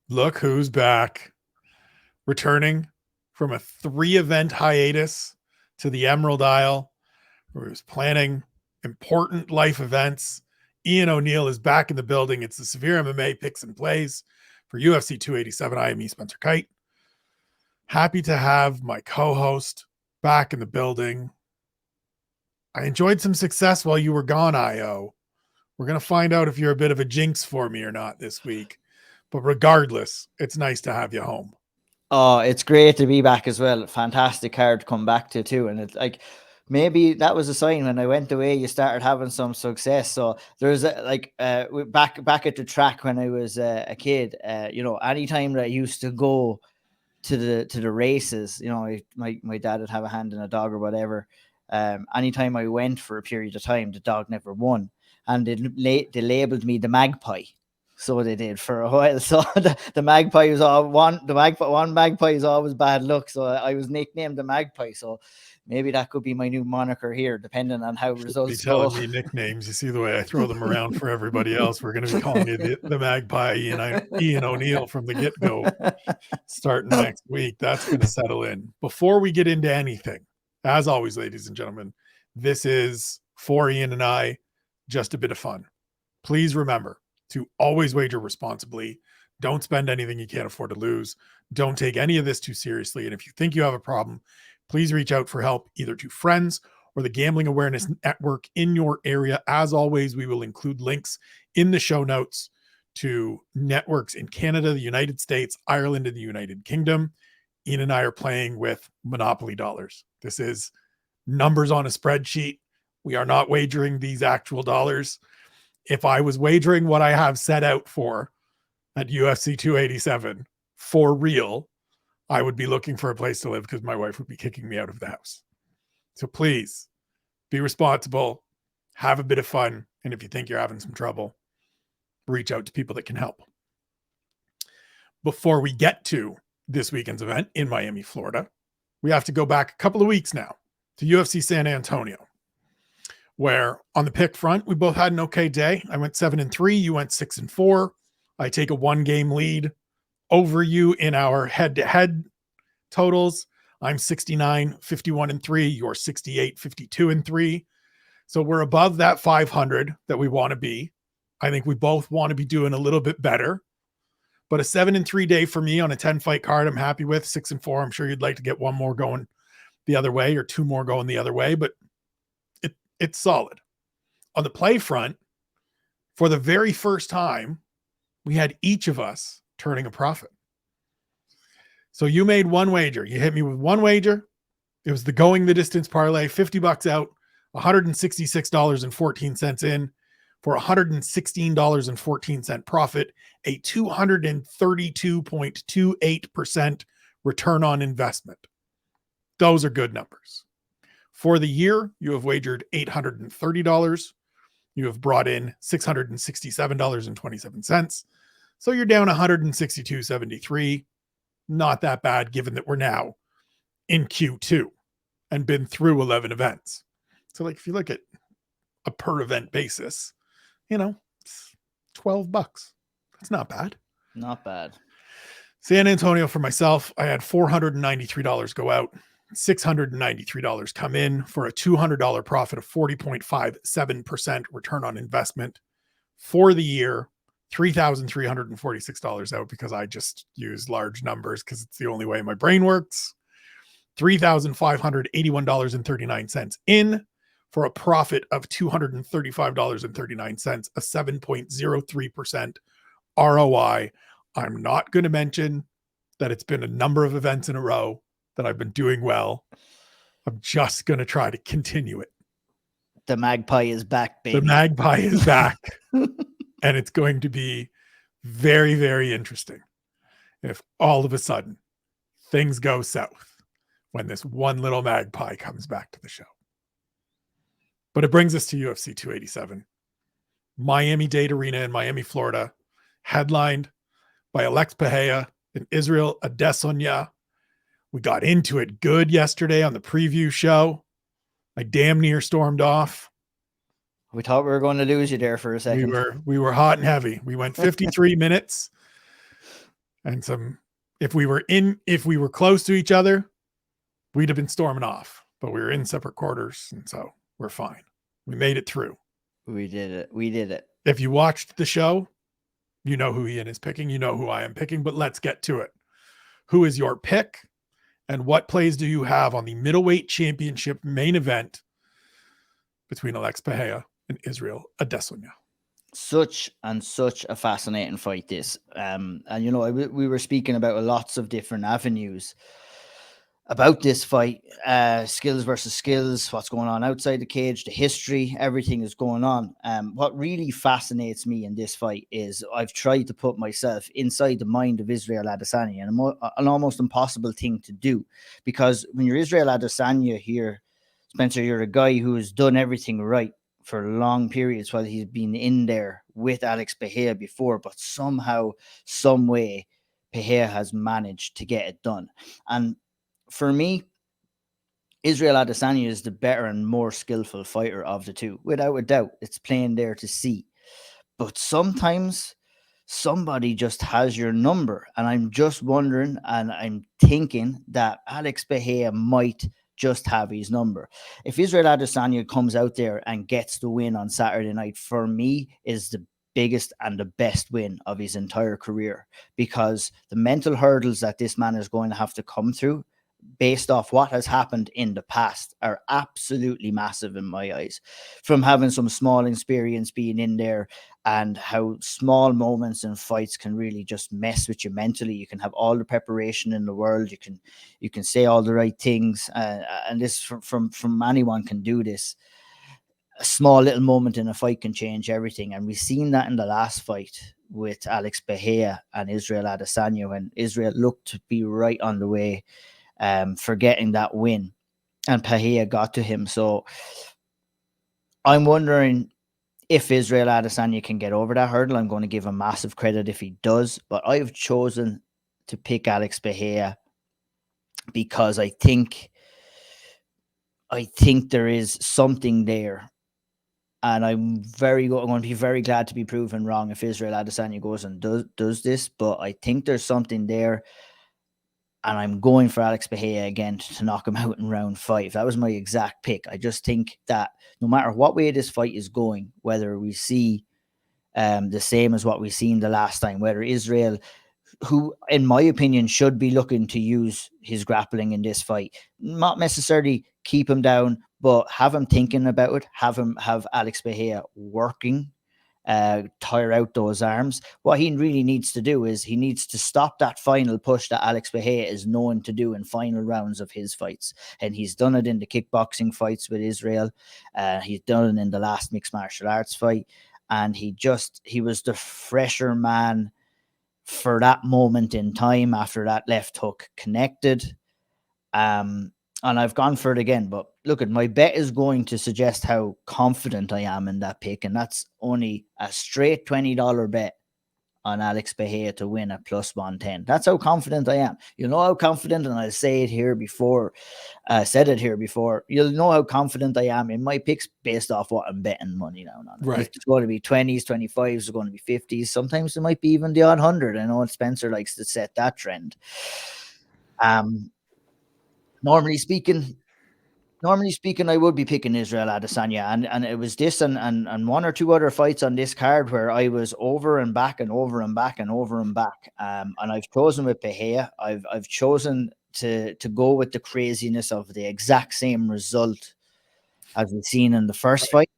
Look who's back. Returning from a 3-event hiatus to the Emerald Isle, where he was planning important life events. Ian O'Neill is back in the building. It's the Severe MMA Picks and Plays for UFC 287. I am Spencer Kyte. Happy to have my co-host back in the building. I enjoyed some success while you were gone, IO. We're going to find out if you're a bit of a jinx for me or not this week. But regardless, it's nice to have you home. Oh, it's great to be back as well. Fantastic card to come back to too. And it's like, maybe that was a sign when I went away, you started having some success. So there's back at the track when I was a kid, anytime that I used to go to the races, my dad would have a hand in a dog or whatever. Anytime I went for a period of time, the dog never won. And they labeled me the magpie. So they did for a while. So the magpie was one magpie is always bad luck. So I was nicknamed the magpie. So maybe that could be my new moniker here, depending on how results go. Be telling me nicknames. You see the way I throw them around for everybody else. We're going to be calling you the magpie, Ian O'Neill from the get-go, starting next week. That's going to settle in. Before we get into anything, as always, ladies and gentlemen, this is, for Ian and I, just a bit of fun. Please remember to always wager responsibly. Don't spend anything you can't afford to lose. Don't take any of this too seriously. And if you think you have a problem, please reach out for help either to friends or the Gambling Awareness Network in your area. As always, we will include links in the show notes to networks in Canada, the United States, Ireland, and the United Kingdom. Ian and I are playing with Monopoly dollars. This is numbers on a spreadsheet. We are not wagering these actual dollars. If I was wagering what I have set out for at UFC 287 for real, I would be looking for a place to live because my wife would be kicking me out of the house. So please be responsible, have a bit of fun. And if you think you're having some trouble, reach out to people that can help. Before we get to this weekend's event in Miami, Florida, we have to go back a couple of weeks now to UFC San Antonio, where on the pick front, we both had an okay day. I went 7-3, you went 6-4. I take a 1-game lead over you in our head-to-head totals. I'm 69, 51-3. You're 68, 52-3. So we're above that 500 that we want to be. I think we both want to be doing a little bit better. But a 7-3 day for me on a 10-fight card, I'm happy with. 6-4, I'm sure you'd like to get one more going the other way or two more going the other way. But it's solid. On the play front, for the very first time, we had each of us turning a profit. So you made one wager. You hit me with one wager. It was the going the distance parlay, $50 out, $166.14 in for $116.14 profit, a 232.28% return on investment. Those are good numbers. For the year, you have wagered $830. You have brought in $667.27. So you're down $162.73. Not that bad, given that we're now in Q2 and been through 11 events. So if you look at a per event basis, it's $12. That's not bad. Not bad. San Antonio for myself, I had $493 go out. $693 come in for a $200 profit of 40.57% return on investment. For the year, $3,346 out because I just use large numbers because it's the only way my brain works. $3,581.39 in for a profit of $235.39, a 7.03% ROI. I'm not going to mention that it's been a number of events in a row that I've been doing well. I'm just going to try to continue it. The magpie is back, baby. The magpie is back. And it's going to be very, very interesting if all of a sudden things go south when this one little magpie comes back to the show. But it brings us to UFC 287. Miami-Dade Arena in Miami, Florida, headlined by Alex Pereira and Israel Adesanya. We got into it good yesterday on the preview show. I damn near stormed off. We thought we were going to lose you there for a second. We were hot and heavy. We went 53 minutes. and if we were close to each other, we'd have been storming off, but we were in separate quarters, and so we're fine. We made it through. We did it. If you watched the show, you know who Ian is picking, you know who I am picking, but let's get to it. Who is your pick, and what plays do you have on the middleweight championship main event between Alex Pereira and Israel Adesanya? Such a fascinating fight, this. And we were speaking about lots of different avenues about this fight, skills versus skills, what's going on outside the cage, the history, everything is going on. What really fascinates me in this fight is I've tried to put myself inside the mind of Israel Adesanya, and an almost impossible thing to do, because when you're Israel Adesanya here, Spencer, you're a guy who has done everything right for long periods while he's been in there with Alex Pereira before, but somehow, some way, Pereira has managed to get it done. And for me, Israel Adesanya is the better and more skillful fighter of the two, without a doubt. It's plain there to see. But sometimes somebody just has your number, and I'm just wondering, and I'm thinking that Alex Pereira might just have his number. If Israel Adesanya comes out there and gets the win on Saturday night, for me, is the biggest and the best win of his entire career, because the mental hurdles that this man is going to have to come through based off what has happened in the past are absolutely massive in my eyes. From having some small experience being in there, and how small moments in fights can really just mess with you mentally. You can have all the preparation in the world, you can say all the right things, and this from anyone can do this. A small little moment in a fight can change everything, and we've seen that in the last fight with Alex Pereira and Israel Adesanya, when Israel looked to be right on the way for getting that win, and Pereira got to him. So I'm wondering if Israel Adesanya can get over that hurdle. I'm going to give him massive credit if he does, but I've chosen to pick Alex Pereira because I think there is something there, and I'm going to be very glad to be proven wrong if Israel Adesanya goes and does this. But I think there's something there, and I'm going for Alex Pereira again to knock him out in round 5. That was my exact pick. I just think that no matter what way this fight is going, whether we see the same as what we've seen the last time, whether Israel, who in my opinion should be looking to use his grappling in this fight, not necessarily keep him down, but have him thinking about it, have Alex Pereira working, tire out those arms. What he really needs to do is he needs to stop that final push that Alex Pereira is known to do in final rounds of his fights. And he's done it in the kickboxing fights with Israel. He's done it in the last mixed martial arts fight. And he was the fresher man for that moment in time after that left hook connected. And I've gone for it again, but look, at my bet is going to suggest how confident I am in that pick, and that's only a straight $20 bet on Alex Pereira to win at plus 110. That's how confident I am. You know how confident, and I say it here before, said it here before. You'll know how confident I am in my picks based off what I'm betting money down on. Right. It's going to be 20s, 25s, it's going to be 50s. Sometimes it might be even the odd 100. I know Spencer likes to set that trend. Normally speaking, I would be picking Israel Adesanya, and it was this and one or two other fights on this card where I was over and back and over and back and over and back. And I've chosen with Pereira. I've chosen to go with the craziness of the exact same result as we've seen in the first fight.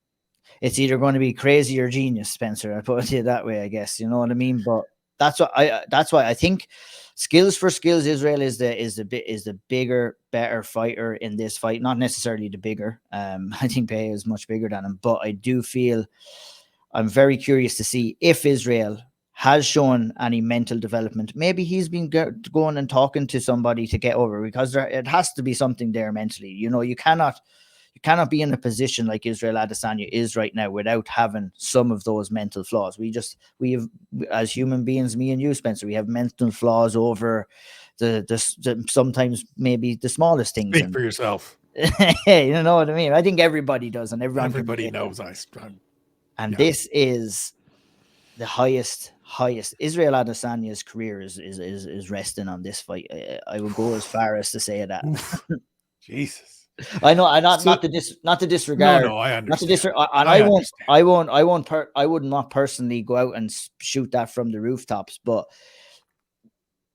It's either going to be crazy or genius, Spencer. I put it that way, I guess. You know what I mean? But that's why I think skills for skills, Israel is the bigger, better fighter in this fight. Not necessarily the bigger. I think Pereira is much bigger than him, but I do feel I'm very curious to see if Israel has shown any mental development. Maybe he's been going and talking to somebody to get over, because it has to be something there mentally. You know, you cannot be in a position like Israel Adesanya is right now without having some of those mental flaws. We have, as human beings, me and you, Spencer, we have mental flaws over the sometimes maybe the smallest things. Speak for yourself. You know what I mean? I think everybody does, and everybody knows. And this is the highest highest. Israel Adesanya's career is resting on this fight. I would go as far as to say that. Jesus. I know, I not So- not to disregard. No, I Not to understand. disregard, and I would not personally go out and shoot that from the rooftops. But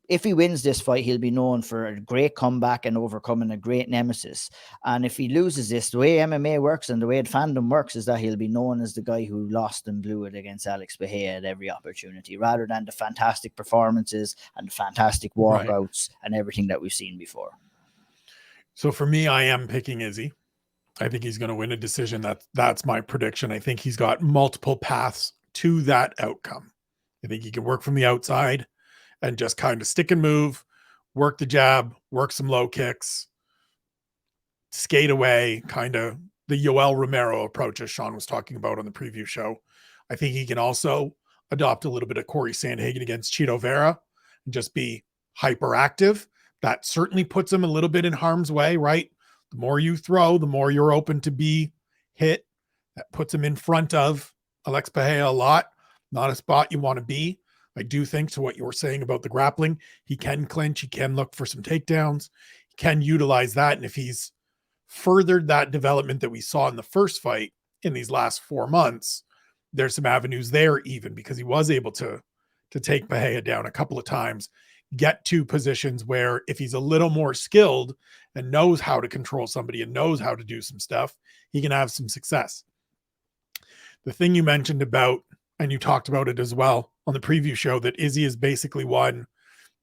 if he wins this fight, he'll be known for a great comeback and overcoming a great nemesis. And if he loses this, the way MMA works and the way fandom works is that he'll be known as the guy who lost and blew it against Alex Bahia at every opportunity, rather than the fantastic performances and the fantastic walkouts and everything that we've seen before. So for me, I am picking Izzy. I think he's going to win a decision. That's my prediction. I think he's got multiple paths to that outcome. I think he can work from the outside and just kind of stick and move, work the jab, work some low kicks, skate away, kind of the Yoel Romero approach, as Sean was talking about on the preview show. I think he can also adopt a little bit of Corey Sandhagen against Chito Vera and just be hyperactive. That certainly puts him a little bit in harm's way, right? The more you throw, the more you're open to be hit. That puts him in front of Alex Bahia a lot. Not a spot you want to be. I do think, to what you were saying about the grappling, he can clinch, he can look for some takedowns, he can utilize that. And if he's furthered that development that we saw in the first fight in these last 4 months, there's some avenues there, even because he was able to take Bahia down a couple of times, get to positions where if he's a little more skilled and knows how to control somebody and knows how to do some stuff, he can have some success. The thing you mentioned about, and you talked about it as well on the preview show, that Izzy has basically won,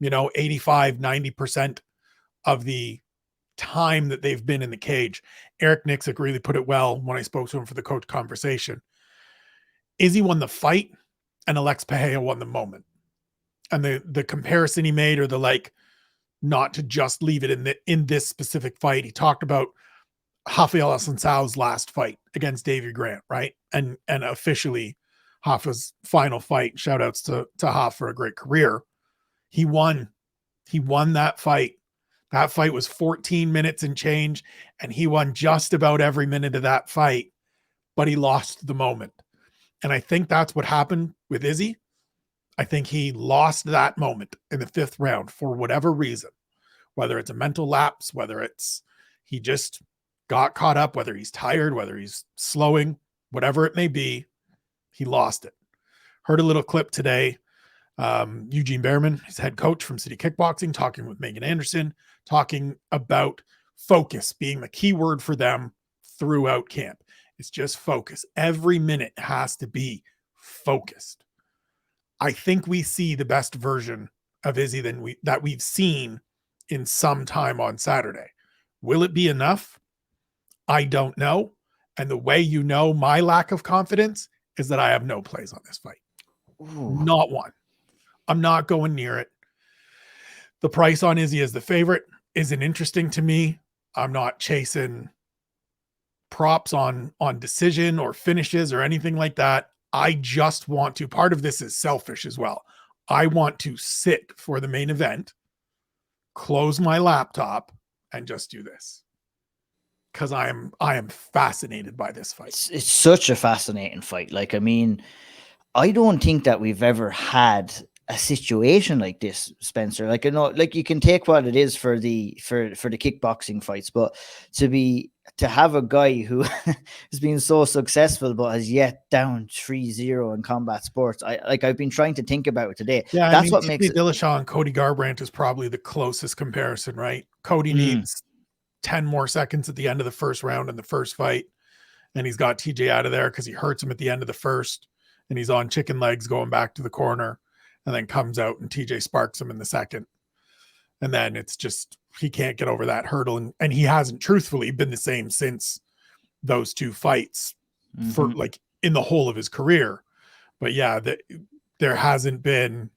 85, 90% of the time that they've been in the cage. Eric Nixick really put it well when I spoke to him for the coach conversation. Izzy won the fight and Alex Bahia won the moment. And the comparison he made, or the not to just leave it in this specific fight. He talked about Rafael Assunção's last fight against Davey Grant, right? And officially Rafa's final fight. Shout outs to Rafa for a great career. He won that fight. That fight was 14 minutes and change, and he won just about every minute of that fight, but he lost the moment. And I think that's what happened with Izzy. I think he lost that moment in the 5th round for whatever reason, whether it's a mental lapse, whether it's he just got caught up, whether he's tired, whether he's slowing, whatever it may be, he lost it. Heard a little clip today. Eugene Behrman, his head coach from City Kickboxing, talking with Megan Anderson, talking about focus being the key word for them throughout camp. It's just focus. Every minute has to be focused. I think we see the best version of Izzy that we've seen in some time on Saturday. Will it be enough? I don't know. And the way my lack of confidence is that I have no plays on this fight. Ooh. Not one. I'm not going near it. The price on Izzy as the favorite isn't interesting to me. I'm not chasing props on decision or finishes or anything like that. I just want to, part of this is selfish as well. I want to sit for the main event, close my laptop, and just do this. Because I am fascinated by this fight. It's such a fascinating fight. I don't think that we've ever had a situation like this, Spencer. You can take what it is for the kickboxing fights, but to have a guy who has been so successful but has yet down 3-0 in combat sports. I've been trying to think about it today. Yeah, that's what makes it. Dillashaw and Cody Garbrandt is probably the closest comparison, right? Cody needs 10 more seconds at the end of the first round in the first fight, and he's got TJ out of there because he hurts him at the end of the first, and he's on chicken legs going back to the corner, and then comes out and TJ sparks him in the second. And then it's just, he can't get over that hurdle. And he hasn't truthfully been the same since those 2 fights for in the whole of his career. But yeah, there hasn't been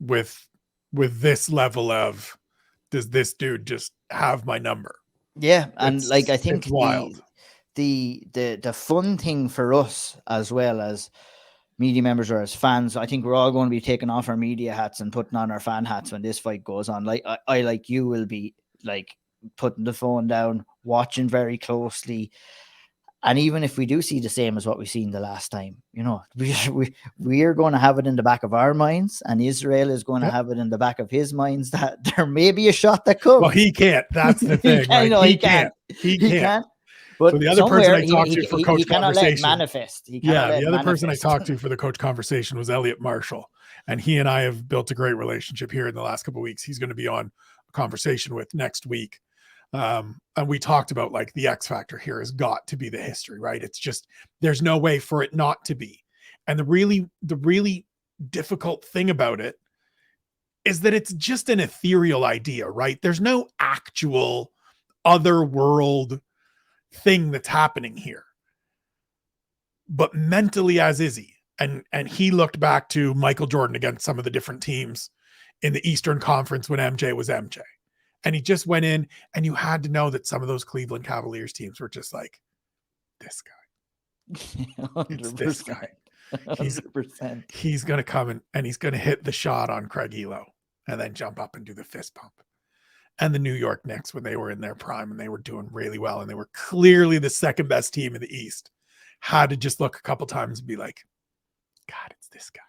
with this level of, does this dude just have my number? Yeah. And I think it's wild. The fun thing for us, as well as media members or as fans, I think we're all going to be taking off our media hats and putting on our fan hats when this fight goes on. I like you will be putting the phone down, watching very closely. And even if we do see the same as what we've seen the last time, you know, we are going to have it in the back of our minds, and Israel is going to have it in the back of his minds that there may be a shot that comes. Well, he can't. That's the thing, right? No, he can't. He can't. But so the other person I talked to for coach he cannot conversation, let it manifest. The other person I talked to for the coach conversation was Elliot Marshall, and he and I have built a great relationship here in the last couple of weeks. He's going to be on a conversation with next week. And we talked about like the X factor here has got to be the history, right? It's just, there's no way for it not to be. And the really difficult thing about it is that it's just an ethereal idea, right? There's no actual other world thing that's happening here. But mentally, as is he. And he looked back to Michael Jordan against some of the different teams in the Eastern Conference when MJ was MJ. And he just went in, and you had to know that some of those Cleveland Cavaliers teams were just like, this guy. 100%. It's this guy. 100%. He's going to come and he's going to hit the shot on Craig Elo and then jump up and do the fist pump. And the New York Knicks, when they were in their prime and they were doing really well and they were clearly the second best team in the East, had to just look a couple times and be like, God, it's this guy.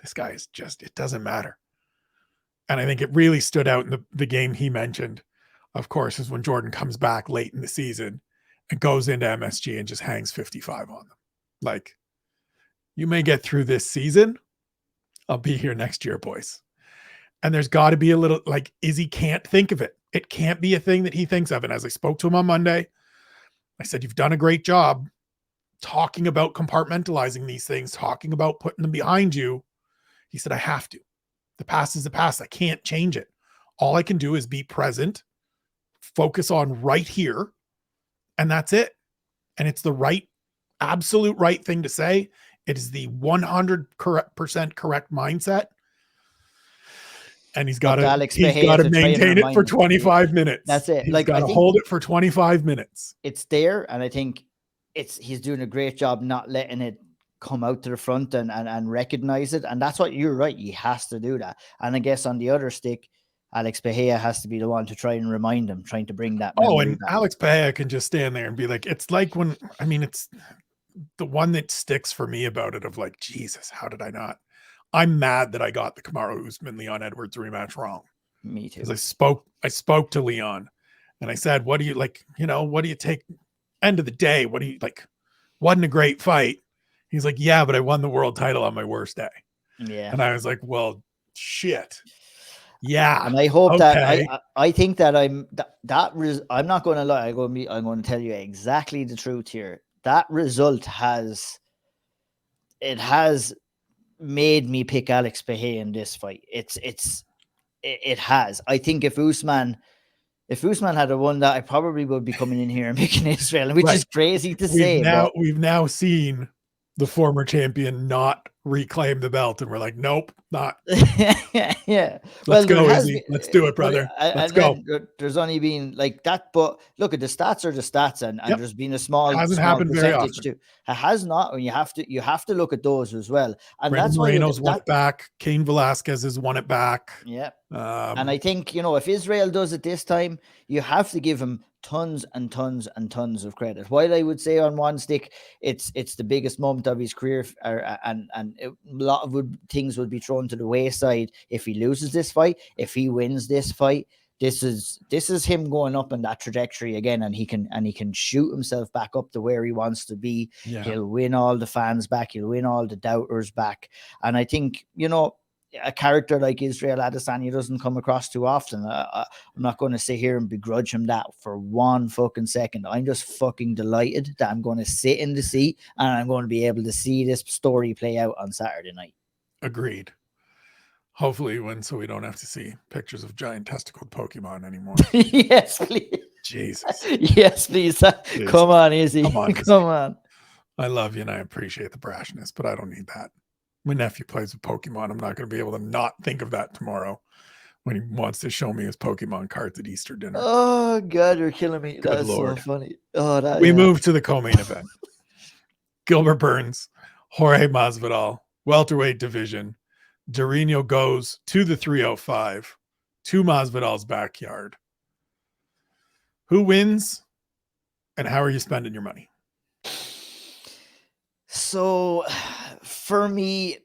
This guy is just, it doesn't matter. And I think it really stood out in the game he mentioned, of course, is when Jordan comes back late in the season and goes into MSG and just hangs 55 on them. Like, you may get through this season. I'll be here next year, boys. And there's got to be a little, like, Izzy can't think of it. It can't be a thing that he thinks of. And as I spoke to him on Monday, I said, you've done a great job talking about compartmentalizing these things, talking about putting them behind you. He said, I have to. The past is the past. I can't change it. All I can do is be present, focus on right here, and that's it. And it's the right, absolute right thing to say. It is the 100% correct mindset. And he's got to maintain it for 25 minutes. That's it. He's got to hold it for 25 minutes. It's there. And I think he's doing a great job not letting it come out to the front and recognize it. And that's what you're right. He has to do that. And I guess on the other stick, Alex Bahia has to be the one to try and remind him, trying to bring that. Oh, and back. Alex Bahia can just stand there and be like, it's like when, I mean, it's the one that sticks for me about it of like, Jesus, how did I not? I'm mad that I got the Kamaru Usman Leon Edwards rematch wrong. Me too. Because I spoke to Leon and I said, what do you like, what do you take? End of the day, what do you like? Wasn't a great fight. He's like, yeah, but I won the world title on my worst day. Yeah. And I was like, well, shit. Yeah. And I hope that I think that I'm not going to lie. I'm going to tell you exactly the truth here. That result has made me pick Alex Bahia in this fight. It has. I think if Usman had won that, I probably would be coming in here and picking Israel, which is crazy to say. We've now seen the former champion not reclaim the belt, and we're like, nope, not. Yeah. Let's go, Izzy. Let's do it, brother. Let's go. There's only been like that, but look at the stats are the stats, and there's been a small, happened very often. too. It has not, and you have to look at those as well. And Brandon that's why Moreno's won it back. Cain Velasquez has won it back. Yeah. And I think, if Israel does it this time, you have to give him tons and tons and tons of credit. While I would say on one stick, it's the biggest moment of his career, and a lot of things would be thrown to the wayside if he loses this fight. If he wins this fight, this is him going up in that trajectory again, and he can shoot himself back up to where he wants to be. Yeah. He'll win all the fans back. He'll win all the doubters back. And I think, a character like Israel Adesanya doesn't come across too often. I'm not going to sit here and begrudge him that for one fucking second. I'm just fucking delighted that I'm going to sit in the seat and I'm going to be able to see this story play out on Saturday night. Agreed. Hopefully he wins so we don't have to see pictures of giant testicled Pokemon anymore. Yes, please. Jesus. Yes, please. Come on, Izzy. Come on. I love you and I appreciate the brashness, but I don't need that. My nephew plays with Pokemon. I'm not going to be able to not think of that tomorrow when he wants to show me his Pokemon cards at Easter dinner. Oh, God, you're killing me. That's so funny. We move to the co-main event. Gilbert Burns, Jorge Masvidal, welterweight division. Durinho goes to the 305, to Masvidal's backyard. Who wins, and how are you spending your money? So for me,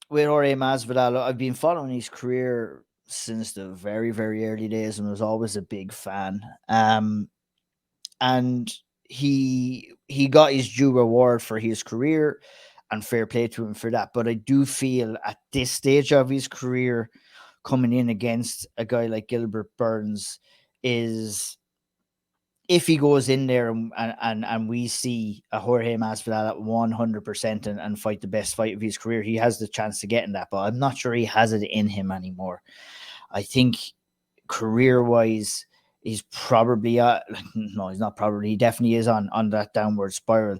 with Jorge Masvidal, I've been following his career since the very, very early days and was always a big fan. And he got his due reward for his career, and fair play to him for that. But I do feel at this stage of his career, coming in against a guy like Gilbert Burns is, if he goes in there and we see a Jorge Masvidal at 100% and fight the best fight of his career, he has the chance to get in that. But I'm not sure he has it in him anymore. I think career-wise, he's probably no, he's not probably. He definitely is on that downward spiral.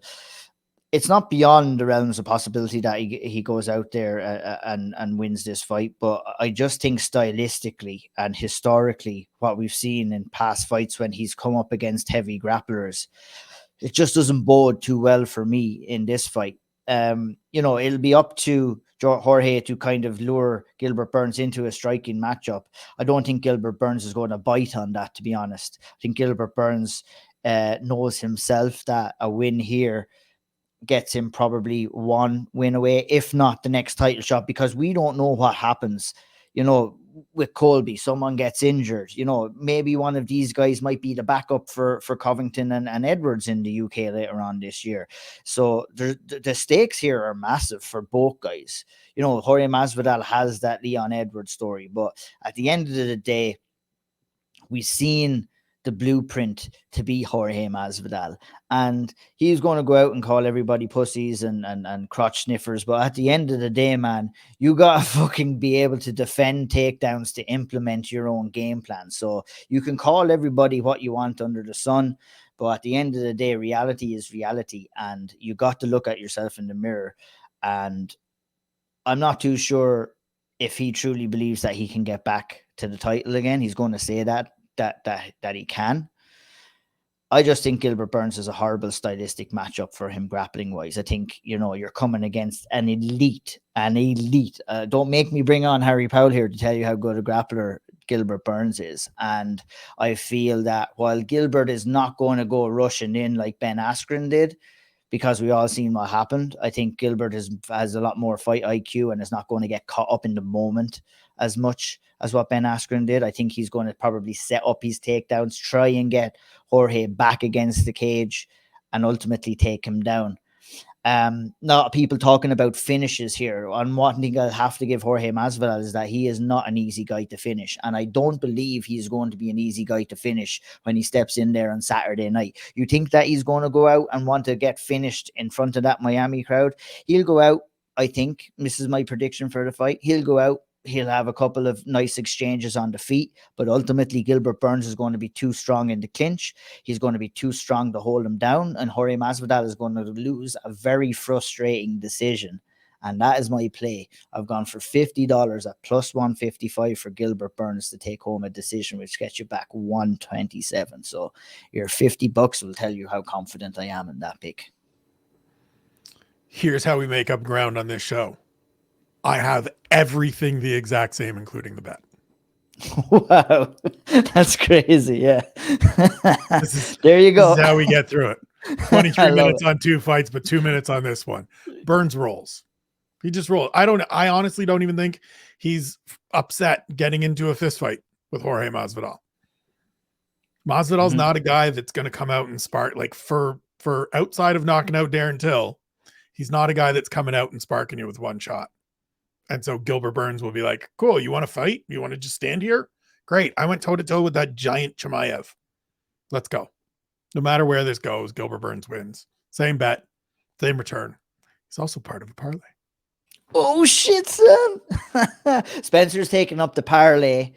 It's not beyond the realms of possibility that he goes out there and wins this fight, but I just think stylistically and historically, what we've seen in past fights when he's come up against heavy grapplers, it just doesn't bode too well for me in this fight. It'll be up to Jorge to kind of lure Gilbert Burns into a striking matchup. I don't think Gilbert Burns is going to bite on that, to be honest. I think Gilbert Burns knows himself that a win here gets him probably one win away, if not the next title shot, because we don't know what happens. With Colby, someone gets injured. Maybe one of these guys might be the backup for Covington and Edwards in the UK later on this year. So the stakes here are massive for both guys. Jorge Masvidal has that Leon Edwards story, but at the end of the day, we've seen the blueprint to be Jorge Masvidal, and he's going to go out and call everybody pussies and crotch sniffers. But at the end of the day, man, you got to fucking be able to defend takedowns to implement your own game plan. So you can call everybody what you want under the sun, but at the end of the day, reality is reality, and you got to look at yourself in the mirror. And I'm not too sure if he truly believes that he can get back to the title again. He's going to say that he can. I just think Gilbert Burns is a horrible stylistic matchup for him grappling wise. I think, you're coming against an elite. Don't make me bring on Harry Powell here to tell you how good a grappler Gilbert Burns is. And I feel that while Gilbert is not going to go rushing in like Ben Askren did, because we all seen what happened, I think Gilbert has a lot more fight IQ and is not going to get caught up in the moment as much as what Ben Askren did. I think he's going to probably set up his takedowns, try and get Jorge back against the cage, and ultimately take him down. Not people talking about finishes here. And one thing I'll have to give Jorge Masvidal is that he is not an easy guy to finish. And I don't believe he's going to be an easy guy to finish when he steps in there on Saturday night. You think that he's going to go out and want to get finished in front of that Miami crowd? He'll go out, I think, this is my prediction for the fight, he'll go out, he'll have a couple of nice exchanges on the feet, but ultimately Gilbert Burns is going to be too strong in the clinch. He's going to be too strong to hold him down, and Jorge Masvidal is going to lose a very frustrating decision. And that is my play. I've gone for $50 at plus 155 for Gilbert Burns to take home a decision, which gets you back 127. So your $50 will tell you how confident I am in that pick. Here's how we make up ground on this show. I have everything the exact same, including the bet. Wow, that's crazy. Yeah. There you go. This is how we get through it. 23 minutes on two fights, but 2 minutes on this one. Burns rolls. He just rolls. I honestly don't even think he's upset getting into a fist fight with Jorge Masvidal. Masvidal's not a guy that's going to come out and spark, like, for outside of knocking out Darren Till. He's not a guy that's coming out and sparking you with one shot. And so Gilbert Burns will be like, cool, you want to fight? You want to just stand here? Great. I went toe-to-toe with that giant Chimaev. Let's go. No matter where this goes, Gilbert Burns wins. Same bet, same return. He's also part of a parlay. Oh, shit, son. Spencer's taking up the parlay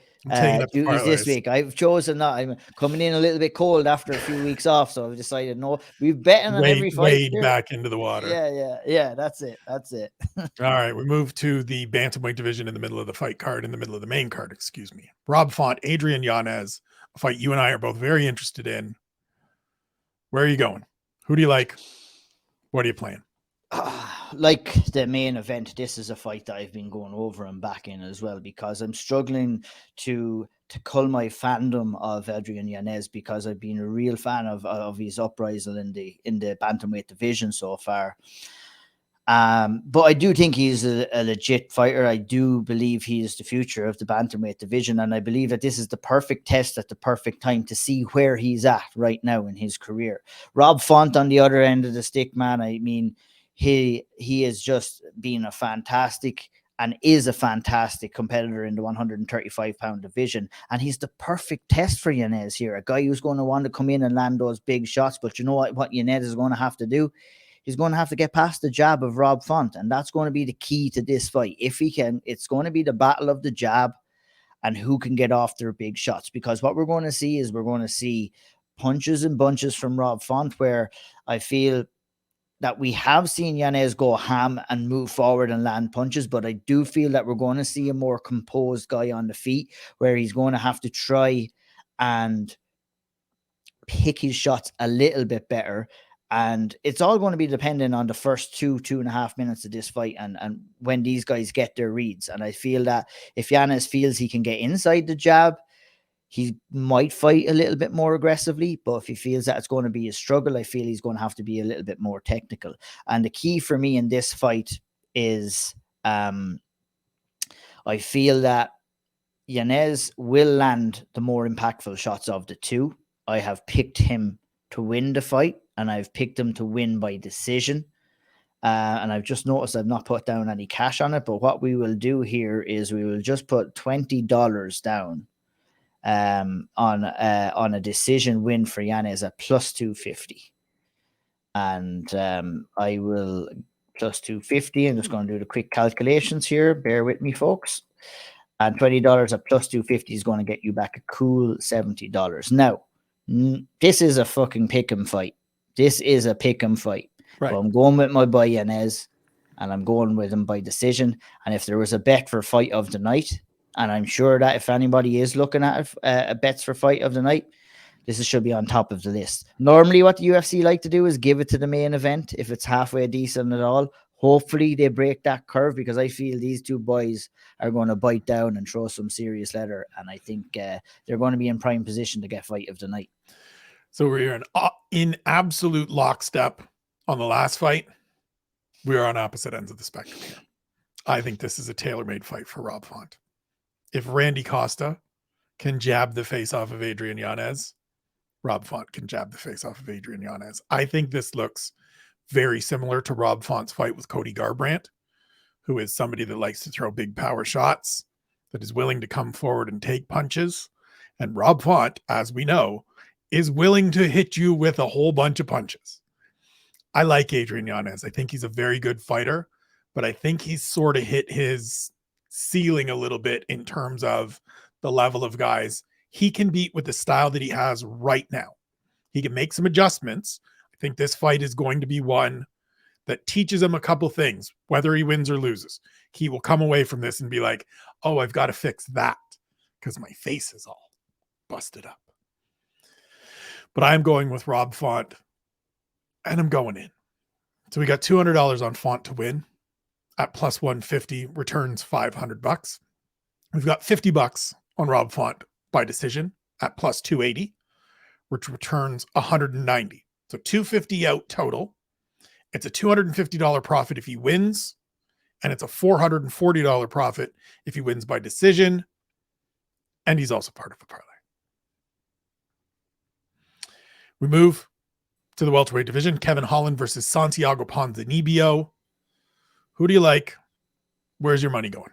duties this week. I've chosen not. I'm coming in a little bit cold after a few weeks off, so I've decided, no, we've betting on every fight. Wade back into the water. Yeah, that's it. All right, we move to the bantamweight division in the middle of the fight card, in the middle of the main card, excuse me. Rob Font, Adrian Yanez, a fight you and I are both very interested in. Where are you going? Who do you like? What are you playing? Like the main event, this is a fight that I've been going over and back in as well, because I'm struggling to cull my fandom of Adrian Yanez, because I've been a real fan of his uprising in the bantamweight division so far. But I do think he's a legit fighter. I do believe he is the future of the bantamweight division, and I believe that this is the perfect test at the perfect time to see where he's at right now in his career. Rob Font on the other end of the stick, man. I mean, he has just been a fantastic and is a fantastic competitor in the 135-pound division, and he's the perfect test for Yanez here. A guy who's going to want to come in and land those big shots, but you know what Yanez is going to have to do? He's going to have to get past the jab of Rob Font, and that's going to be the key to this fight. If he can, it's going to be the battle of the jab and who can get off their big shots, because what we're going to see is we're going to see punches and bunches from Rob Font, where I feel that we have seen Yanez go ham and move forward and land punches, but I do feel that we're going to see a more composed guy on the feet, where he's going to have to try and pick his shots a little bit better. And it's all going to be dependent on the first 2.5 minutes of this fight and when these guys get their reads. And I feel that if Yanez feels he can get inside the jab, he might fight a little bit more aggressively. But if he feels that it's going to be a struggle, I feel he's going to have to be a little bit more technical. And the key for me in this fight is I feel that Yanez will land the more impactful shots of the two. I have picked him to win the fight, and I've picked him to win by decision. And I've just noticed I've not put down any cash on it, but what we will do here is we will just put $20 down on a decision win for Yanez at plus 250. And I will plus 250. I'm just going to do the quick calculations here. Bear with me, folks. And $20 at plus 250 is going to get you back a cool $70. Now, this is a fucking pick'em fight. This is a pick'em fight. Right. So I'm going with my boy Yanez, and I'm going with him by decision. And if there was a bet for fight of the night, and I'm sure that if anybody is looking at a bets for fight of the night, this should be on top of the list. Normally, what the UFC like to do is give it to the main event if it's halfway decent at all. Hopefully, they break that curve, because I feel these two boys are going to bite down and throw some serious leather. And I think they're going to be in prime position to get fight of the night. So we're in absolute lockstep on the last fight. We are on opposite ends of the spectrum here. I think this is a tailor-made fight for Rob Font. If Randy Costa can jab the face off of Adrian Yanez, Rob Font can jab the face off of Adrian Yanez. I think this looks very similar to Rob Font's fight with Cody Garbrandt, who is somebody that likes to throw big power shots, that is willing to come forward and take punches. And Rob Font, as we know, is willing to hit you with a whole bunch of punches. I like Adrian Yanez. I think he's a very good fighter, but I think he's sort of hit his ceiling a little bit in terms of the level of guys he can beat with the style that he has right now. He can make some adjustments. I think this fight is going to be one that teaches him a couple things, whether he wins or loses. He will come away from this and be like, oh, I've got to fix that because my face is all busted up. But I'm going with Rob Font, and I'm going in. So we got $200 on Font to win at plus 150, returns $500. We've got $50 on Rob Font by decision at plus 280, which returns $190. So $250 out total. It's a $250 profit if he wins, and it's a $440 profit if he wins by decision, and he's also part of a parlay. We move to the welterweight division. Kevin Holland versus Santiago Ponzinibbio. Who do you like? Where's your money going?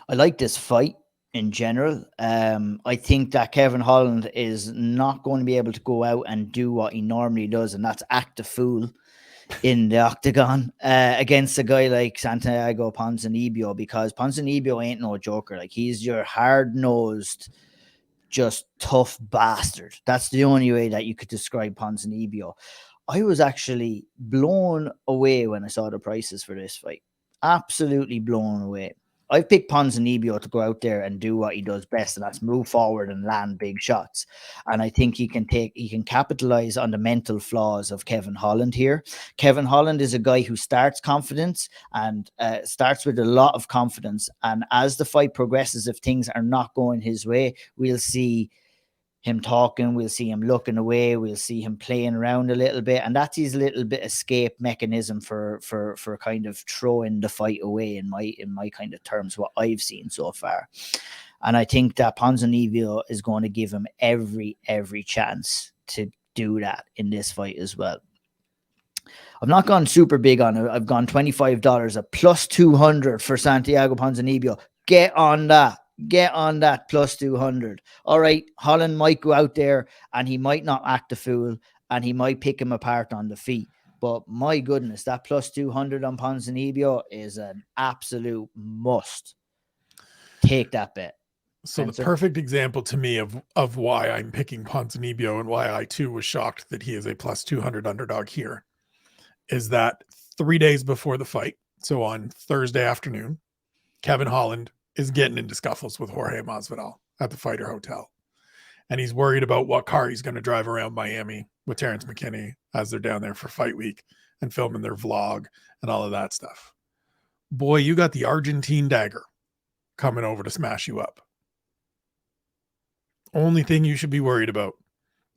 I like this fight in general. I think that Kevin Holland is not going to be able to go out and do what he normally does, and that's act a fool in the octagon against a guy like Santiago Ponzinibbio, because Ponzinibbio ain't no joker. Like, he's your hard-nosed, just tough bastard. That's the only way that you could describe Ponzinibbio. I was actually blown away when I saw the prices for this fight. Absolutely blown away. I've picked Ponzinibbio to go out there and do what he does best, and that's move forward and land big shots. And I think he can capitalize on the mental flaws of Kevin Holland here. Kevin Holland is a guy who starts confidence and starts with a lot of confidence. And as the fight progresses, if things are not going his way, we'll see him talking, we'll see him looking away, we'll see him playing around a little bit, and that's his little bit escape mechanism for kind of throwing the fight away in my kind of terms, what I've seen so far. And I think that Ponzinibbio is going to give him every chance to do that in this fight as well. I've not gone super big on it. I've gone $25, a plus 200 for Santiago Ponzinibbio. Get on that. Get on that plus 200. All right, Holland might go out there and he might not act a fool and he might pick him apart on the feet. But my goodness, that plus 200 on Ponzinibbio is an absolute must. Take that bet. So the perfect example to me of why I'm picking Ponzinibbio and why I too was shocked that he is a plus 200 underdog here is that 3 days before the fight, so on Thursday afternoon, Kevin Holland is getting into scuffles with Jorge Masvidal at the Fighter Hotel. And he's worried about what car he's going to drive around Miami with Terrence McKinney as they're down there for fight week and filming their vlog and all of that stuff. Boy, you got the Argentine dagger coming over to smash you up. Only thing you should be worried about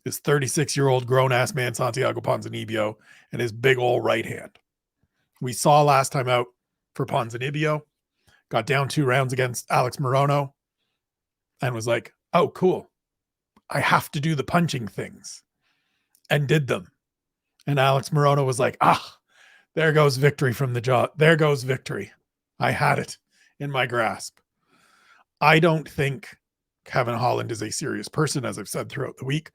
is 36-year-old grown-ass man Santiago Ponzinibbio and his big old right hand. We saw last time out for Ponzinibbio, got down 2 rounds against Alex Morono and was like, oh, cool. I have to do the punching things, and did them. And Alex Morono was like, there goes victory from the jaw. There goes victory. I had it in my grasp. I don't think Kevin Holland is a serious person, as I've said throughout the week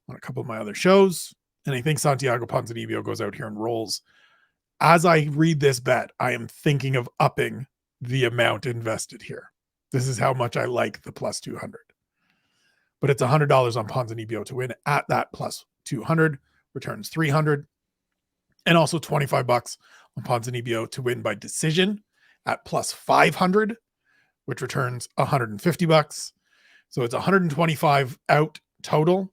on a couple of my other shows. And I think Santiago Ponzinibbio goes out here and rolls. As I read this bet, I am thinking of upping the amount invested here. This is how much I like the plus 200. But it's $100 on Ponzinibbio to win at that plus 200, returns 300. And also $25 on Ponzinibbio to win by decision at plus 500, which returns $150. So it's 125 out total.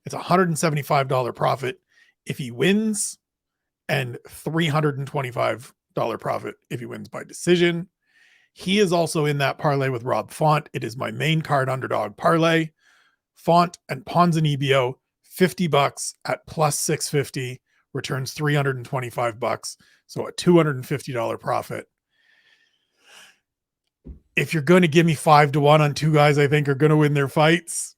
It's $175 profit if he wins and $325 profit if he wins by decision. He is also in that parlay with Rob Font. It is my main card underdog parlay. Font and Ponzinibbio, $50 at plus 650, returns $325. So a $250 profit. If you're going to give me 5-1 on 2 guys I think are going to win their fights,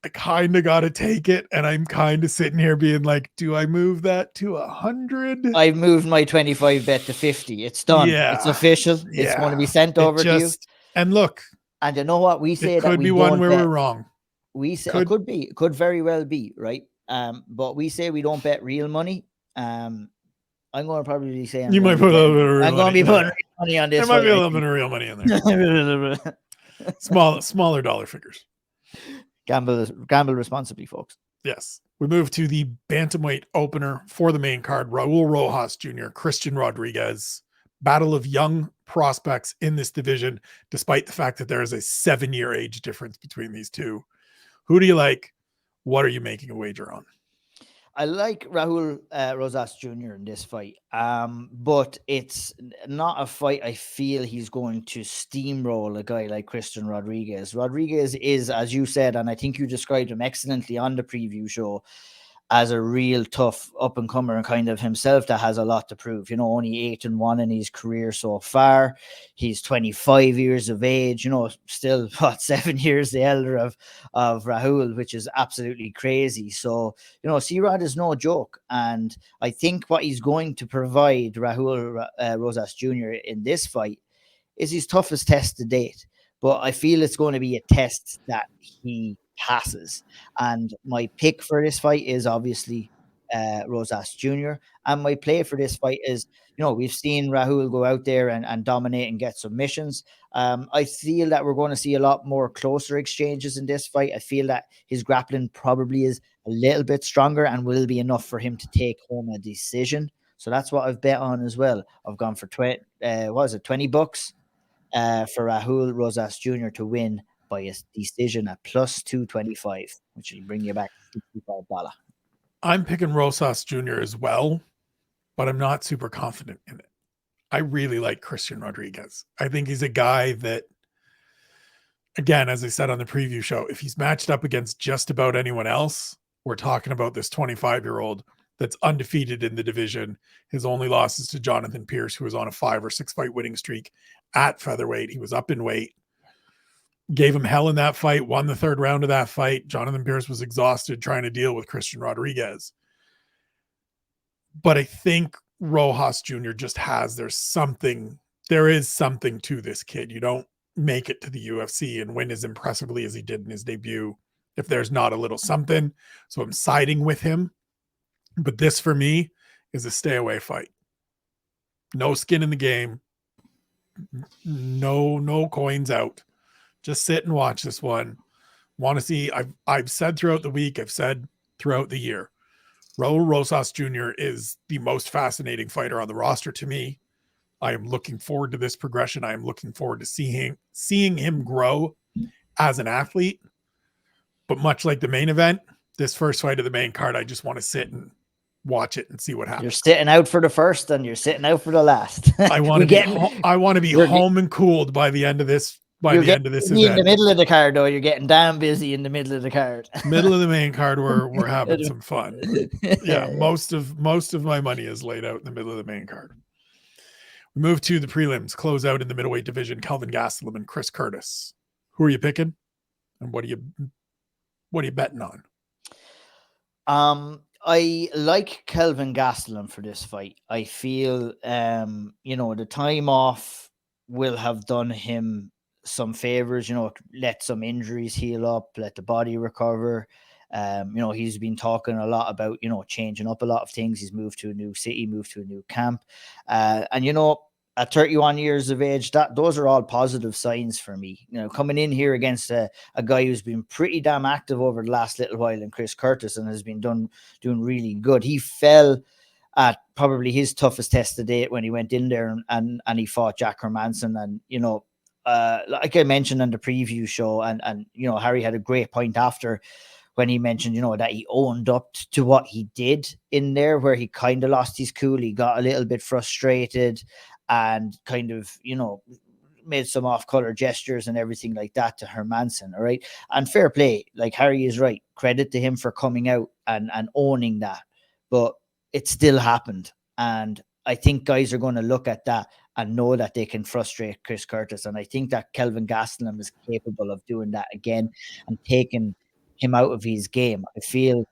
I kind of got to take it. And I'm kind of sitting here being like, do I move that to 100? I've moved my 25 bet to 50. It's done. Yeah. It's official. Yeah. It's going to be sent over to you. And look. And you know what? We say it could be one where we're wrong. We say it could very well be, right? But we say we don't bet real money. I'm going to probably say I'm going to be putting real money on this. There might be a little bit of real money in there. Smaller dollar figures. Gamble responsibly, folks. Yes. We move to the bantamweight opener for the main card. Raul Rojas Jr., Christian Rodriguez. Battle of young prospects in this division, despite the fact that there is a 7-year age difference between these two. Who do you like? What are you making a wager on? I like Raul Rosas Jr. in this fight, but it's not a fight I feel he's going to steamroll a guy like Christian Rodriguez. Rodriguez is, as you said, and I think you described him excellently on the preview show, as a real tough up-and-comer and kind of himself that has a lot to prove. You know, only 8-1 in his career so far. He's 25 years of age, you know, still, 7 years the elder of Raul, which is absolutely crazy. So, you know, C-Rod is no joke. And I think what he's going to provide Raul Rosas Jr. in this fight is his toughest test to date. But I feel it's going to be a test that he passes. And my pick for this fight is obviously Rosas Jr. And my play for this fight is, you know, we've seen Raul go out there and dominate and get submissions. I feel that we're going to see a lot more closer exchanges in this fight. I feel that his grappling probably is a little bit stronger and will be enough for him to take home a decision. So that's what I've bet on as well. I've gone for $20 for Raul Rosas Jr. to win by a decision at plus 225, which will bring you back $65. I'm picking Rosas Jr. as well, but I'm not super confident in it. I really like Christian Rodriguez. I think he's a guy that again, as I said on the preview show, if he's matched up against just about anyone else, we're talking about this 25-year-old that's undefeated in the division. His only loss is to Jonathan Pierce, who was on a 5 or 6 fight winning streak at featherweight. He was up in weight, gave him hell in that fight, won the 3rd round of that fight. Jonathan Pierce was exhausted trying to deal with Christian Rodriguez. But I think Rojas Jr. just there is something to this kid. You don't make it to the UFC and win as impressively as he did in his debut if there's not a little something. So I'm siding with him. But this for me is a stay away fight. No skin in the game. No coins out. Just sit and watch this one. Want to see, I've said throughout the week, I've said throughout the year, Raul Rosas Jr. is the most fascinating fighter on the roster to me. I am looking forward to this progression. I am looking forward to seeing him grow as an athlete. But much like the main event, this first fight of the main card, I just want to sit and watch it and see what happens. You're sitting out for the first and you're sitting out for the last. I want to be home and cooled by the end of this. By the end of this event. In the middle of the card, though, you're getting damn busy in the middle of the card. Middle of the main card, we're having some fun. Yeah, most of my money is laid out in the middle of the main card. We move to the prelims, close out in the middleweight division. Kelvin Gastelum and Chris Curtis. Who are you picking, and what are you betting on? I like Kelvin Gastelum for this fight. I feel the time off will have done him some favors, let some injuries heal up, let the body recover. He's been talking a lot about, changing up a lot of things. He's moved to a new city, moved to a new camp. At 31 years of age, those are all positive signs for me. Coming in here against a guy who's been pretty damn active over the last little while in Chris Curtis and has been doing really good. He fell at probably his toughest test to date when he went in there and he fought Jack Hermanson. And, like I mentioned on the preview show, and Harry had a great point after when he mentioned, that he owned up to what he did in there, where he kind of lost his cool. He got a little bit frustrated and kind of, made some off-color gestures and everything like that to Hermanson, all right? And fair play, like Harry is right. Credit to him for coming out and owning that. But it still happened. And I think guys are going to look at that and know that they can frustrate Chris Curtis. And I think that Kelvin Gastelum is capable of doing that again and taking him out of his game. I feel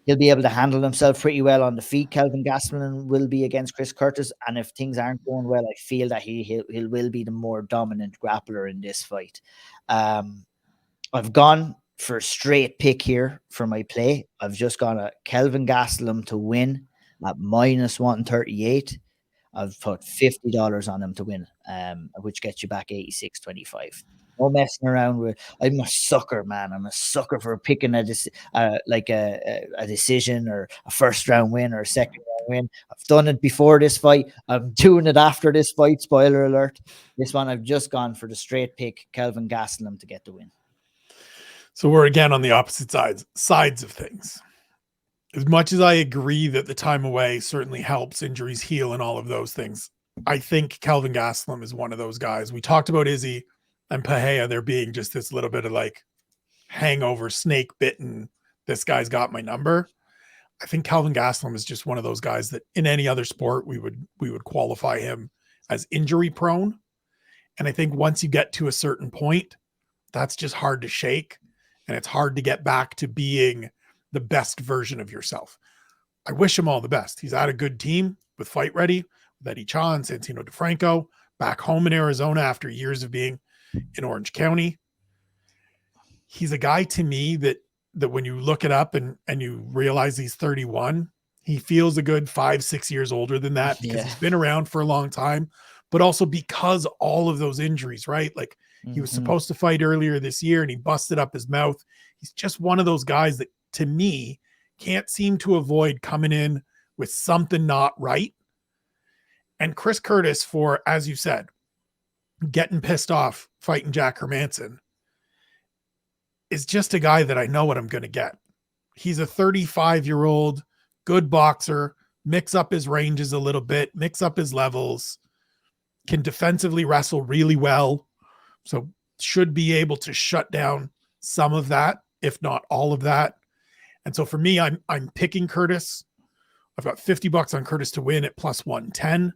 he'll be able to handle himself pretty well on the feet. Kelvin Gastelum will be against Chris Curtis. And if things aren't going well, I feel that he will be the more dominant grappler in this fight. I've gone for a straight pick here for my play. I've just gone a Kelvin Gastelum to win at -138. I've put $50 on him to win, which gets you back 86.25. No messing around with. I'm a sucker, man. I'm a sucker for picking a decision or a first round win or a second round win. I've done it before this fight. I'm doing it after this fight. Spoiler alert. This one, I've just gone for the straight pick, Kelvin Gastelum to get the win. So we're again on the opposite sides of things. As much as I agree that the time away certainly helps injuries heal and all of those things, I think Kelvin Gastelum is one of those guys. We talked about Izzy and Pahea there being just this little bit of like hangover, snake bitten, this guy's got my number. I think Kelvin Gastelum is just one of those guys that in any other sport we would qualify him as injury prone. And I think once you get to a certain point, that's just hard to shake. And it's hard to get back to being the best version of yourself. I wish him all the best. He's at a good team with Fight Ready, with Eddie Cha and Santino DeFranco, back home in Arizona after years of being in Orange County. He's a guy to me that when you look it up and you realize he's 31, he feels a good 5-6 years older than that because he's been around for a long time, but also because all of those injuries, right? Like he was supposed to fight earlier this year and he busted up his mouth. He's just one of those guys that to me can't seem to avoid coming in with something not right. And Chris Curtis, for, as you said, getting pissed off fighting Jack Hermanson, is just a guy that I know what I'm going to get. He's a 35-year-old good boxer, mix up his ranges a little bit, mix up his levels, can defensively wrestle really well. So should be able to shut down some of that, if not all of that. And so for me, I'm picking Curtis. I've got $50 on Curtis to win at plus 110,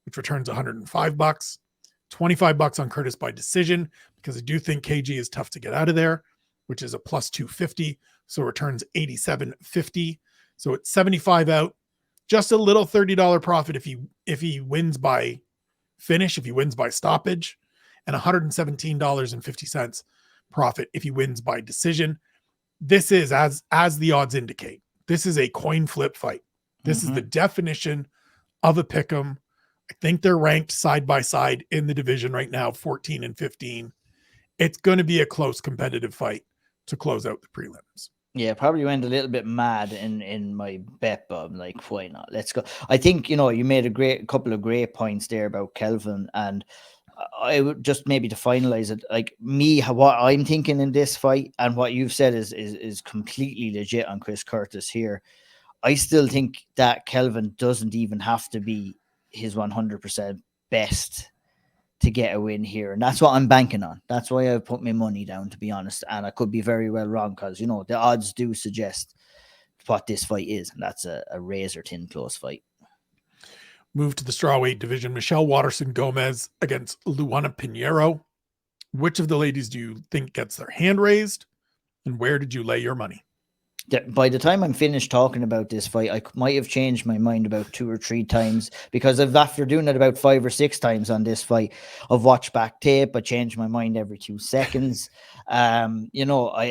which returns $105. $25 on Curtis by decision, because I do think KG is tough to get out of there, which is a plus 250. So returns 87.50. So it's 75 out, just a little $30 profit if he wins by finish, if he wins by stoppage, and $117.50 profit if he wins by decision. This is, as the odds indicate, this is a coin flip fight. This is the definition of a pick'em. I think they're ranked side by side in the division right now, 14 and 15. It's going to be a close competitive fight to close out the prelims. Yeah, probably went a little bit mad in my bet, but I'm like, why not? Let's go. I think, you made a couple of great points there about Kelvin, and I would just maybe to finalize it, like what I'm thinking in this fight and what you've said is completely legit on Chris Curtis here. I still think that Kelvin doesn't even have to be his 100% best to get a win here. And that's what I'm banking on. That's why I put my money down, to be honest. And I could be very well wrong, because, the odds do suggest what this fight is. And that's a razor thin close fight. Move to the strawweight division. Michelle Waterson Gomez against Luana Pinheiro. Which of the ladies do you think gets their hand raised? And where did you lay your money? By the time I'm finished talking about this fight, I might have changed my mind about 2 or 3 times, because after doing it about 5 or 6 times on this fight, I've watched back tape. I change my mind every 2 seconds. Michelle Waterson.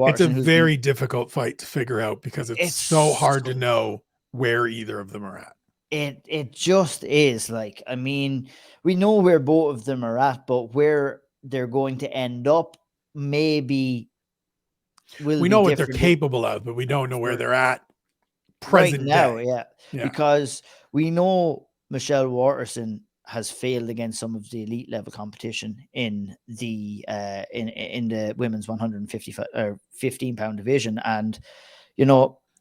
It's a very difficult fight to figure out, because it's so hard to know where either of them are at. It just is. We know where both of them are at, but where they're going to end up, maybe. We know what they're capable of, but we don't know where they're at present right now. day. Yeah, because we know Michelle Waterson has failed against some of the elite level competition in the in the women's 155 or 15-pound division, and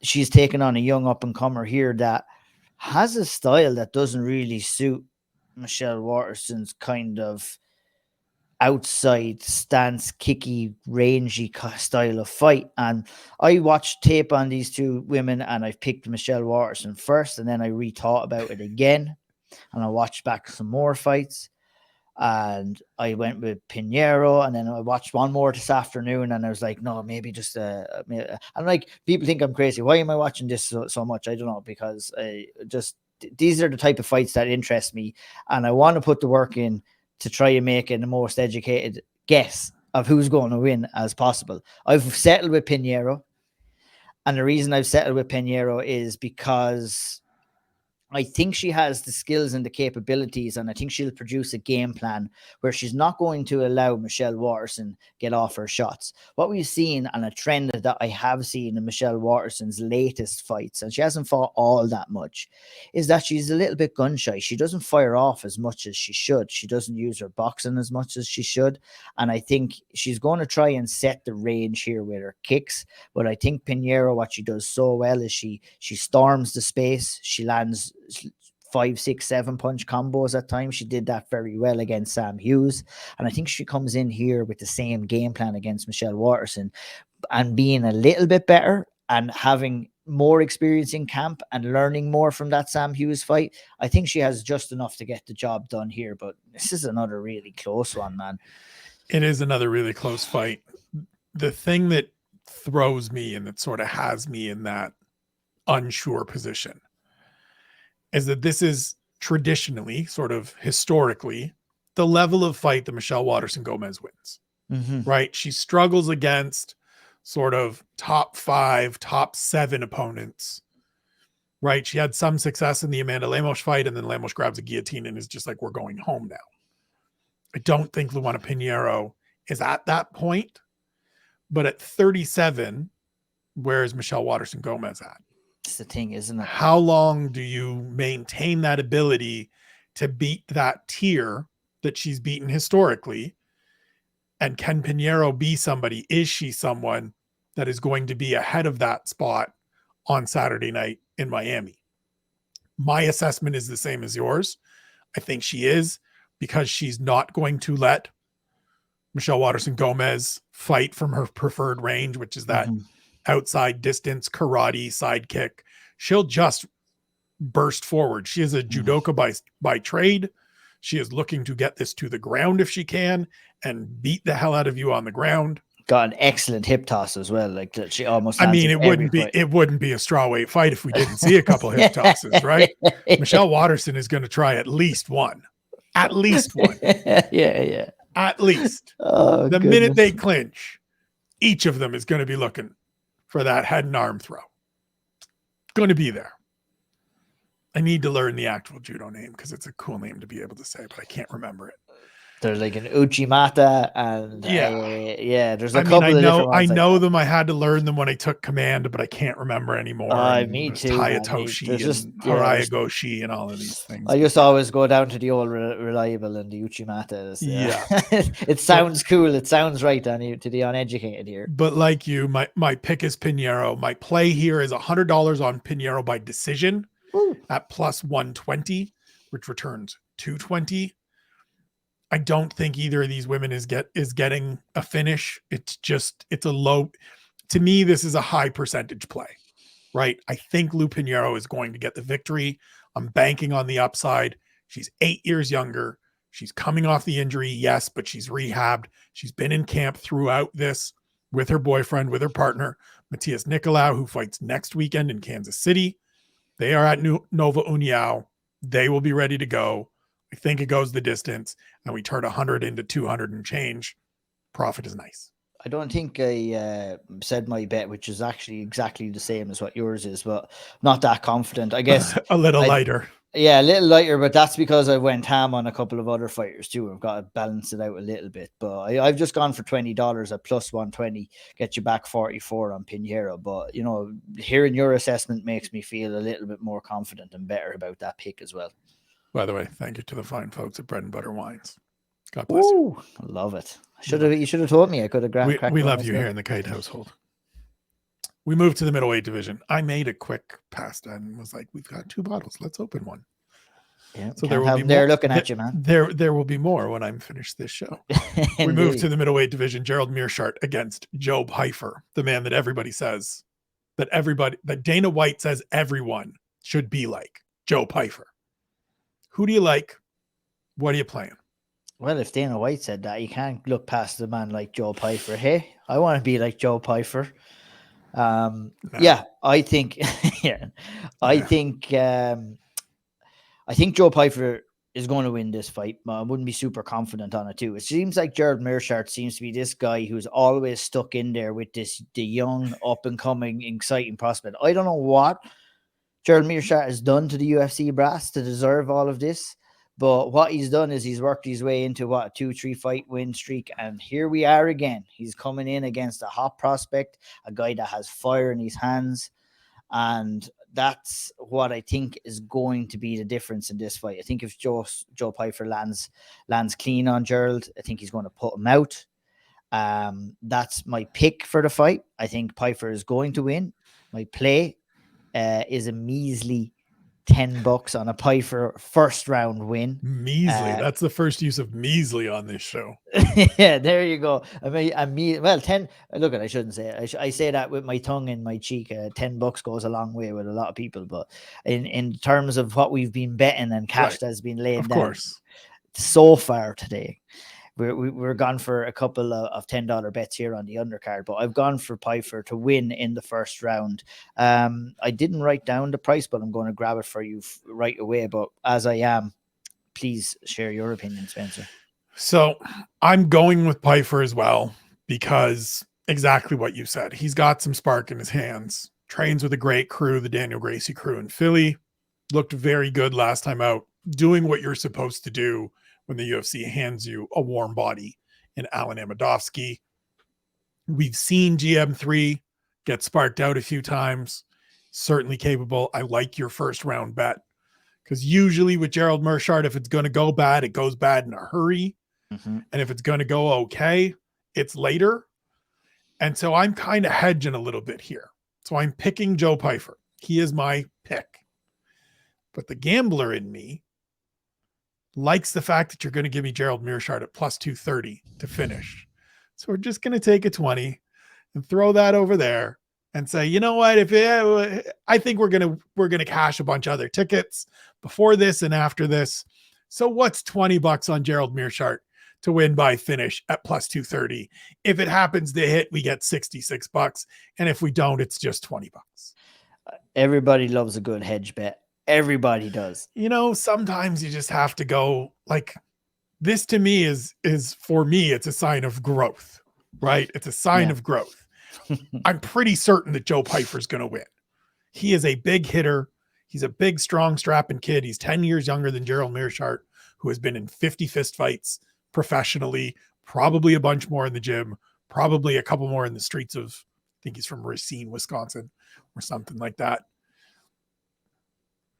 she's taken on a young up and comer here that has a style that doesn't really suit Michelle Waterson's kind of outside stance, kicky, rangy style of fight. And I watched tape on these 2 women, and I've picked Michelle Waterson first, and then I rethought about it again, and I watched back some more fights, and I went with Pinheiro, and then I watched one more this afternoon, and I was like, no, maybe just I'm like, people think I'm crazy. Why am I watching this so much? I don't know, because these are the type of fights that interest me, and I want to put the work in to try and make it the most educated guess of who's going to win as possible. I've settled with Pinheiro, and the reason I've settled with Pinheiro is because I think she has the skills and the capabilities, and I think she'll produce a game plan where she's not going to allow Michelle Waterson get off her shots. What we've seen, and a trend that I have seen in Michelle Waterson's latest fights, and she hasn't fought all that much, is that she's a little bit gun shy. She doesn't fire off as much as she should. She doesn't use her boxing as much as she should. And I think she's going to try and set the range here with her kicks. But I think Pinheiro, what she does so well is she storms the space. She lands 5, 6, 7 punch combos at times. She did that very well against Sam Hughes, and I think she comes in here with the same game plan against Michelle Waterson, and being a little bit better and having more experience in camp and learning more from that Sam Hughes fight. I think she has just enough to get the job done here, but this is another really close one, man. It is another really close fight. The thing that throws me and that sort of has me in that unsure position is that this is traditionally, sort of historically, the level of fight that Michelle Waterson Gomez wins, right? She struggles against sort of top 5, top 7 opponents, right? She had some success in the Amanda Lemos fight, and then Lemos grabs a guillotine and is just like, we're going home now. I don't think Luana Pinheiro is at that point, but at 37, where is Michelle Waterson Gomez at? It's the thing, isn't it? How long do you maintain that ability to beat that tier that she's beaten historically? And can Pinheiro be somebody? Is she someone that is going to be ahead of that spot on Saturday night in Miami? My assessment is the same as yours. I think she is, because she's not going to let Michelle Waterson Gomez fight from her preferred range, which is that outside distance karate side kick. She'll just burst forward. She is a judoka by trade. She is looking to get this to the ground if she can and beat the hell out of you on the ground. Got an excellent hip toss as well. Like she almost. I mean, it wouldn't be a strawweight fight if we didn't see a couple hip tosses, right? Michelle Waterson is going to try at least one. At least one. Yeah. At least. Oh, the minute they clinch, each of them is going to be looking for that head and arm throw. Going to be there. I need to learn the actual judo name because it's a cool name to be able to say, but I can't remember it. There's like an Uchimata and there's a couple of different ones. I know them. I had to learn them when I took command, but I can't remember anymore. Me too. Hayatoshi and Harayagoshi and all of these things. I just always go down to the old reliable and the Uchimata. It sounds cool. It sounds right to the uneducated here. But like you, my pick is Pinheiro. My play here is $100 on Pinheiro by decision at plus 120, which returns 220. I don't think either of these women is getting a finish. It's a low. To me, this is a high percentage play, right? I think Lou Pinheiro is going to get the victory. I'm banking on the upside. She's 8 years younger. She's coming off the injury, yes, but she's rehabbed. She's been in camp throughout this with her boyfriend, with her partner, Matthias Nicolau, who fights next weekend in Kansas City. They are at Nova União. They will be ready to go. I think it goes the distance, and we turn 100 into 200 and change. Profit is nice. I don't think I said my bet, which is actually exactly the same as what yours is, but not that confident. I guess a little lighter. Yeah, a little lighter, but that's because I went ham on a couple of other fighters too. I've got to balance it out a little bit, but I've just gone for $20 at plus 120, get you back 44 on Pinheiro. But hearing your assessment makes me feel a little bit more confident and better about that pick as well. By the way, thank you to the fine folks at Bread and Butter Wines. God bless you. I love it. You should have told me. I could have grabbed. We love you here in the Kyte household. We moved to the middleweight division. I made a quick pasta and was like, "We've got 2 bottles. Let's open one." Yeah, so there will be more. Looking at you, man. There will be more when I'm finished this show. We moved to the middleweight division. Gerald Meerschaert against Joe Pyfer, the man that everybody says that Dana White says everyone should be like Joe Pyfer. Who do you like? What are you playing? Well, if Dana White said that, you can't look past a man like Joe Pyfer. Hey, I want to be like Joe Pyfer. No. Yeah, I think. I think Joe Pyfer is going to win this fight. I wouldn't be super confident on it too. It seems like Gerald Meerschaert seems to be this guy who's always stuck in there with the young, up and coming, exciting prospect. I don't know what Gerald Meerschaert has done to the UFC brass to deserve all of this, but what he's done is he's worked his way into a 2-3 fight win streak, and here we are again. He's coming in against a hot prospect, a guy that has fire in his hands, and that's what I think is going to be the difference in this fight. I think if Joe Pyfer lands clean on Gerald, I think he's going to put him out. That's my pick for the fight. I think Pyfer is going to win. My play is a measly $10 on a Pyfer first round win. Measly. That's the first use of measly on this show. Yeah, there you go. Well, 10. Look, I shouldn't say it. I say that with my tongue in my cheek. $10 goes a long way with a lot of people, but in terms of what we've been betting and cash that's been laid down so far today, we're gone for a couple of $10 bets here on the undercard, but I've gone for Pyfer to win in the first round. I didn't write down the price, but I'm going to grab it for you right away. But as I am, please share your opinion, Spencer. So I'm going with Pyfer as well, because exactly what you said. He's got some spark in his hands, trains with a great crew, the Daniel Gracie crew in Philly, looked very good last time out, doing what you're supposed to do when the UFC hands you a warm body in Alan Amedovski. We've seen GM3 get sparked out a few times. Certainly capable. I like your first round bet, because usually with Gerald Meerschaert, if it's going to go bad, it goes bad in a hurry. Mm-hmm. And if it's going to go okay, it's later. And so I'm kind of hedging a little bit here. So I'm picking Joe Pyfer. He is my pick. But the gambler in me likes the fact that you're going to give me Gerald Meerschaert at plus 230 to finish. So we're just going to take a 20 and throw that over there and say, you know what, I think we're going to cash a bunch of other tickets before this and after this. So what's $20 on Gerald Meerschaert to win by finish at plus 230? If it happens to hit, we get $66. And if we don't, it's just $20. Everybody loves a good hedge bet. Everybody does. You know, sometimes you just have to go like this. To me is for me, it's a sign of growth, right? It's a sign of growth. I'm pretty certain that Joe Pyfer's going to win. He is a big hitter. He's a big, strong, strapping kid. He's 10 years younger than Gerald Meerschaert, who has been in 50 fist fights professionally, probably a bunch more in the gym, probably a couple more in the streets of, I think he's from Racine, Wisconsin, or something like that.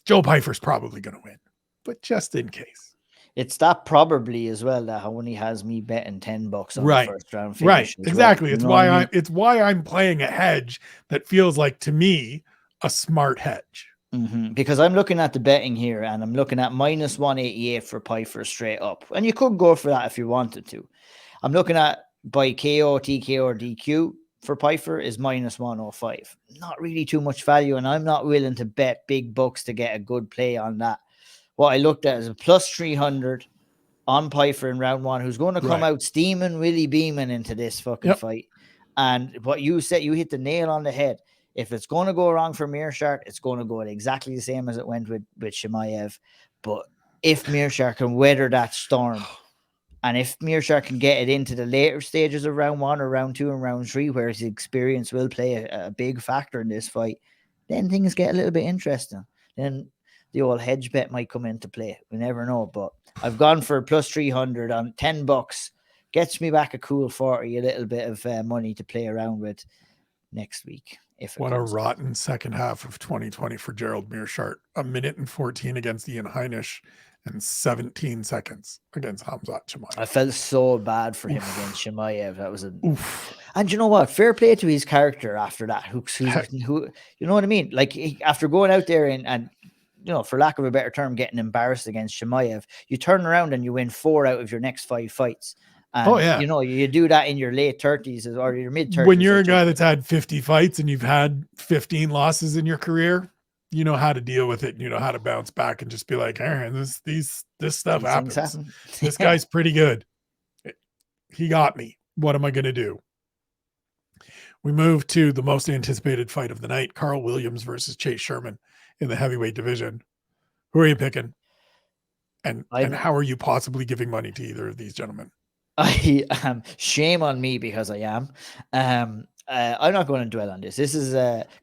Joe Pyfer's probably going to win, but just in case. It's that probably as well that only has me betting $10 on the first round finish. Right, exactly. Well. It's why I'm playing a hedge that feels like, to me, a smart hedge. Because I'm looking at the betting here, and I'm looking at minus 188 for Pyfer straight up, and you could go for that if you wanted to. I'm looking at by KO, TKO, or DQ for Pyfer is minus 105. Not really too much value, and I'm not willing to bet big bucks to get a good play on that. What I looked at is a plus 300 on Pyfer in round one, who's going to come out steaming, really beaming into this fucking fight. And what you said, you hit the nail on the head. If it's going to go wrong for Meerschaert, it's going to go exactly the same as it went with Chimaev. But if Meerschaert can weather that storm, and if Meerschaert can get it into the later stages of round one or round two and round three, where his experience will play a big factor in this fight, then things get a little bit interesting. Then the old hedge bet might come into play. We never know. But I've gone for plus 300 on $10. Gets me back a cool 40, a little bit of money to play around with next week. What a rotten second half of 2020 for Gerald Meerschaert. 1 minute and 14 against Ian Heinisch and 17 seconds against Khamzat Chimaev. I felt so bad for him against Chimaev. That was and you know what? Fair play to his character after that. Who you know what I mean? Like, after going out there and you know, for lack of a better term, getting embarrassed against Chimaev, you turn around and you win 4 out of your next 5 fights. And, you know, you do that in your late 30s or your mid 30s. When you're a guy that's had 50 fights and you've had 15 losses in your career, you know how to deal with it. And you know how to bounce back and just be like, hey, this stuff happens. This guy's pretty good. He got me. What am I going to do? We move to the most anticipated fight of the night, Carl Williams versus Chase Sherman in the heavyweight division. Who are you picking? And how are you possibly giving money to either of these gentlemen? Shame on me, because I am. I'm not going to dwell on this. This is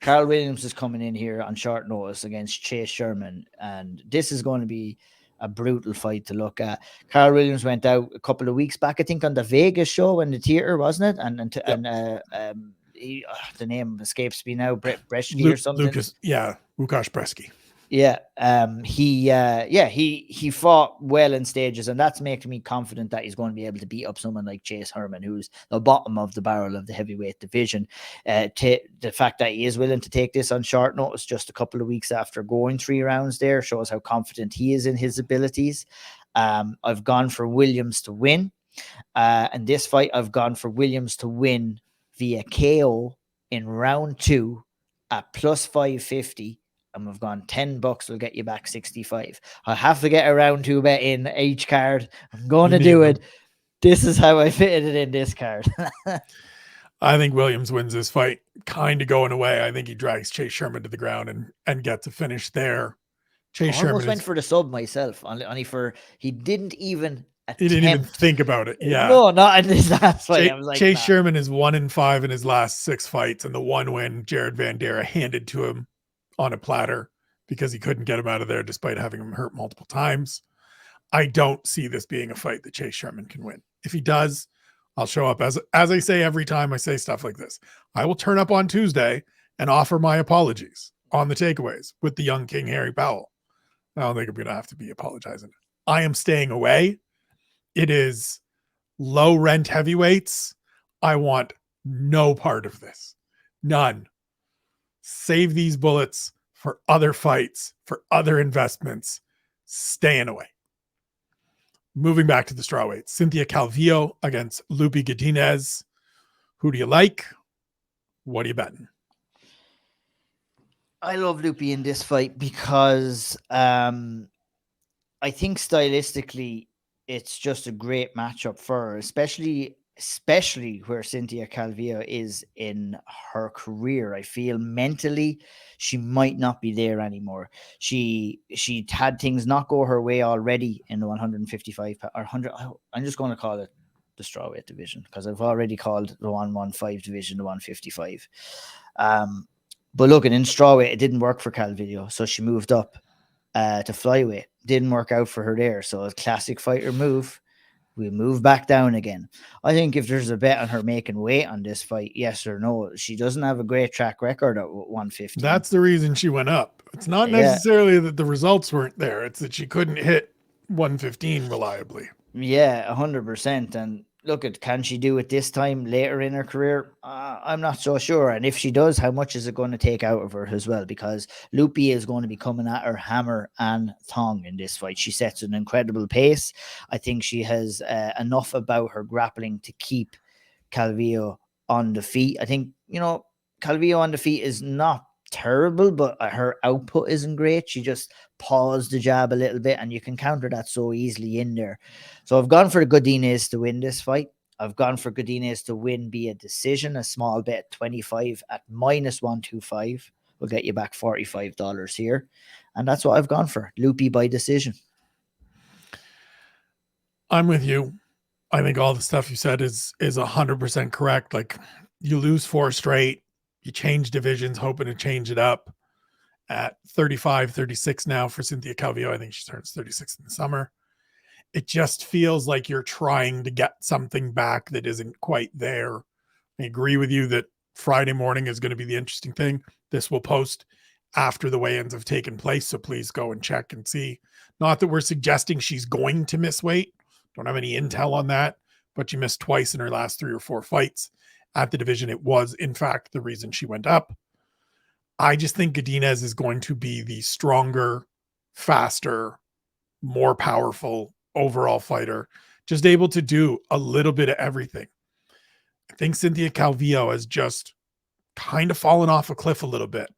Carl Williams is coming in here on short notice against Chase Sherman, and this is going to be a brutal fight to look at. Carl Williams went out a couple of weeks back, I think, on the Vegas show in the theater, wasn't it? And the name escapes me now, Bresky or something. Łukasz Bresky. Yeah, he fought well in stages, and that's making me confident that he's going to be able to beat up someone like Chase Sherman, who's the bottom of the barrel of the heavyweight division. The fact that he is willing to take this on short notice just a couple of weeks after going 3 rounds there shows how confident he is in his abilities. I've gone for Williams to win. And this fight, I've gone for Williams to win via KO in round 2 at plus 550. And we've gone $10 will get you back 65. I have to get a round 2 bet in each card. I'm going to do it. This is how I fitted it in this card. I think Williams wins this fight, kind of going away. I think he drags Chase Sherman to the ground and gets a finish there. Chase Sherman almost went for the sub myself. He didn't even think about it. Yeah. No, not in this last fight. I was like, Chase Sherman is 1-5 in his last 6 fights, and the one win Jared Vandera handed to him on a platter because he couldn't get him out of there despite having him hurt multiple times. I don't see this being a fight that Chase Sherman can win. If he does, I'll show up as I say every time I say stuff like this. I will turn up on Tuesday and offer my apologies on the takeaways with the young King Harry Powell. I don't think I'm going to have to be apologizing. I am staying away. It is low rent heavyweights. I want no part of this. None. Save these bullets for other fights, for other investments. Staying away. Moving back to the strawweights, Cynthia Calvillo against Lupi Godinez. Who do you like? What are you betting? I love Lupi in this fight because I think stylistically it's just a great matchup for her, especially where Cynthia Calvillo is in her career. I feel mentally she might not be there anymore. She had things not go her way already in the 155 or 100. I'm just going to call it the strawweight division because I've already called the 115 division the 155. But look, in strawweight it didn't work for Calvillo, so she moved up to flyweight. Didn't work out for her there. So a classic fighter move. We move back down again. I think if there's a bet on her making weight on this fight, yes or no, she doesn't have a great track record at 150. That's the reason she went up. It's not necessarily that the results weren't there. It's that she couldn't hit 115 reliably. Yeah, 100%. And look, can she do it this time later in her career? I'm not so sure. And if she does, how much is it going to take out of her as well? Because Lupi is going to be coming at her hammer and thong in this fight. She sets an incredible pace. I think she has enough about her grappling to keep Calvillo on the feet. I think, Calvillo on the feet is not terrible, but her output isn't great. She just paused the jab a little bit, and you can counter that so easily in there. So I've gone for Godinez to win this fight. I've gone for Godinez to win via decision, a small bet 25 at -125. We'll get you back $45 here. And that's what I've gone for. Lupi by decision. I'm with you. I think all the stuff you said is 100% correct. Like, you lose 4 straight, you change divisions, hoping to change it up at 35, 36 now for Cynthia Calvillo. I think she turns 36 in the summer. It just feels like you're trying to get something back that isn't quite there. I agree with you that Friday morning is going to be the interesting thing. This will post after the weigh-ins have taken place, so please go and check and see. Not that we're suggesting she's going to miss weight. Don't have any intel on that, but she missed twice in her last 3 or 4 fights at the division. It was, in fact, the reason she went up. I just think Godinez is going to be the stronger, faster, more powerful overall fighter, just able to do a little bit of everything. I think Cynthia Calvillo has just kind of fallen off a cliff a little bit.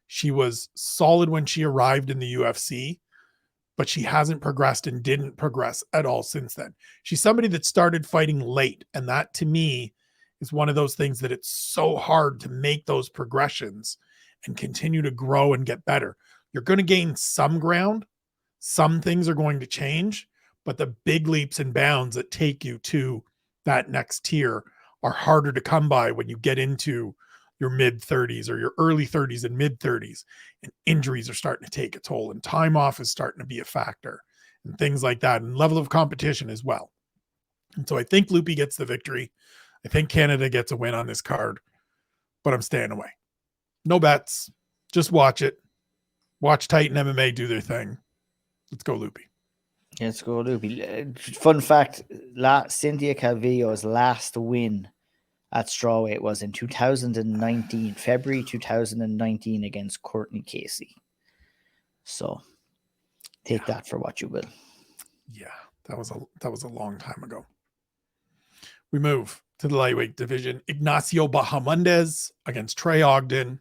She was solid when she arrived in the UFC, but she hasn't progressed and didn't progress at all since then. She's somebody that started fighting late, and that to me is one of those things that it's so hard to make those progressions and continue to grow and get better. You're going to gain some ground. Some things are going to change, but the big leaps and bounds that take you to that next tier are harder to come by when you get into your mid-30s or your early 30s and mid-30s, and injuries are starting to take a toll, and time off is starting to be a factor, and things like that, and level of competition as well. And so I think Lupi gets the victory. I think Canada gets a win on this card, but I'm staying away. No bets. Just watch it. Watch Titan MMA do their thing. Let's go, Lupi. Let's go, Lupi. Fun fact, Cynthia Calvillo's last win at strawweight was in 2019, February 2019, against Courtney Casey. So take that for what you will. Yeah, that was a long time ago. We move to the lightweight division. Ignacio Bahamondes against Trey Ogden.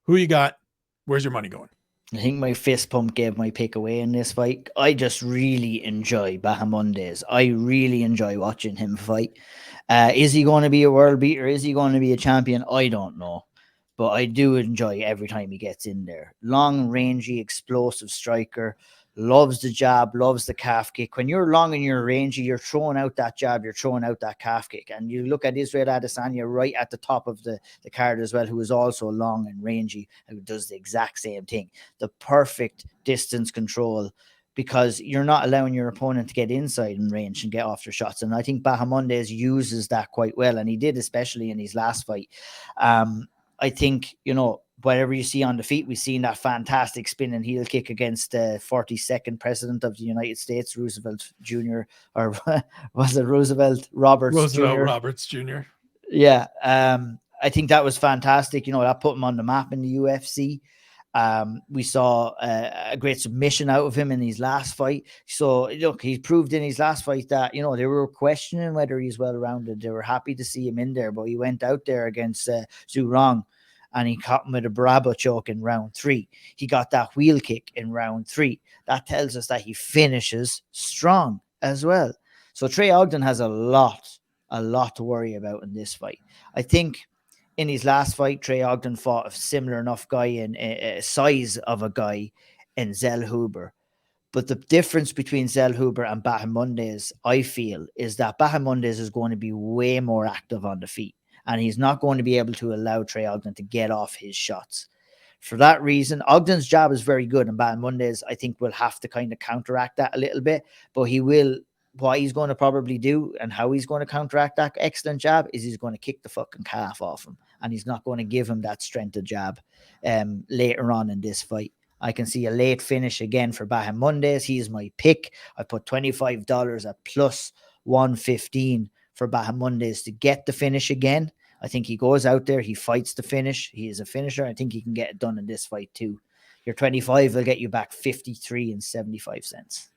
Who you got? Where's your money going? I think my fist pump gave my pick away in this fight. I just really enjoy Bahamondes. I really enjoy watching him fight. Is he going to be a world beater? Is he going to be a champion? I don't know. But I do enjoy every time he gets in there. Long, rangy, explosive striker. Loves the jab, loves the calf kick. When you're long and you're rangy, you're throwing out that jab, you're throwing out that calf kick. And you look at Israel Adesanya right at the top of the card as well, who is also long and rangy, who does the exact same thing. The perfect distance control, because you're not allowing your opponent to get inside in range and get off their shots. And I think Bahamondes uses that quite well, and he did, especially in his last fight. I think, whatever you see on the feet, we've seen that fantastic spinning heel kick against the 42nd president of the United States, Roosevelt Jr., or was it Roosevelt Roberts Jr.? Roberts Jr. Yeah. I think that was fantastic. That put him on the map in the UFC. We saw a great submission out of him in his last fight. So look, he proved in his last fight that, you know, they were questioning whether he's well-rounded. They were happy to see him in there, but he went out there against Zhu Rong and he caught him with a Bravo choke in round 3. He got that wheel kick in round 3. That tells us that he finishes strong as well. So Trey Ogden has a lot to worry about in this fight. I think in his last fight, Trey Ogden fought a similar enough guy in size of a guy in Zell Huber. But the difference between Zell Huber and Bahamondes, I feel, is that Bahamondes is going to be way more active on the feet. And he's not going to be able to allow Trey Ogden to get off his shots. For that reason, Ogden's jab is very good. And Bahamondes, I think, will have to kind of counteract that a little bit. But he will, what he's going to probably do and how he's going to counteract that excellent jab is he's going to kick the fucking calf off him. And he's not going to give him that strength of jab later on in this fight. I can see a late finish again for Bahamondes. He's my pick. I put $25 at plus 115 for Bahamondes to get the finish again. I think he goes out there, he fights the finish. He is a finisher. I think he can get it done in this fight too. Your 25 will get you back 53 and 75 cents.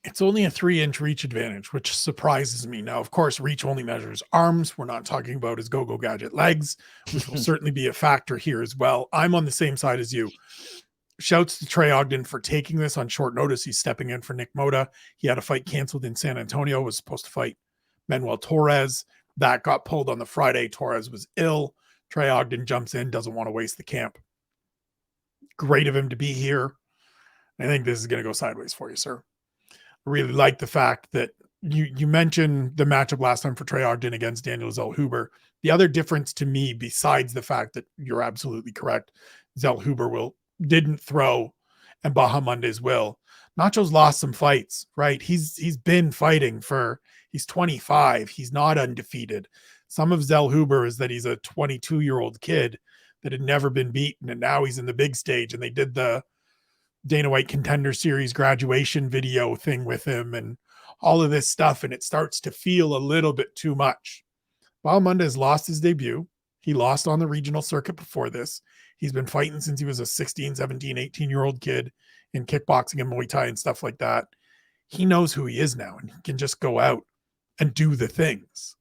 It's only a 3-inch reach advantage, which surprises me. Now, of course, reach only measures arms. We're not talking about his go-go gadget legs, which will certainly be a factor here as well. I'm on the same side as you. Shouts to Trey Ogden for taking this on short notice. He's stepping in for Nick Moda. He had a fight canceled in San Antonio, was supposed to fight Manuel Torres. That got pulled on the Friday. Torres was ill. Trey Ogden jumps in, doesn't want to waste the camp. Great of him to be here. I think this is going to go sideways for you, sir. I really like the fact that you mentioned the matchup last time for Trey Ogden against Daniel Zellhuber. The other difference to me, besides the fact that you're absolutely correct, Zellhuber didn't throw and Bahamondes will. Nacho's lost some fights, right? He's been fighting he's 25. He's not undefeated. Some of Zellhuber is that he's a 22-year-old kid that had never been beaten, and now he's in the big stage, and they did the Dana White Contender Series graduation video thing with him and all of this stuff, and it starts to feel a little bit too much. Bahamondes lost his debut. He lost on the regional circuit before this. He's been fighting since he was a 16, 17, 18-year-old kid in kickboxing and Muay Thai and stuff like that. He knows who he is now, and he can just go out and do the things.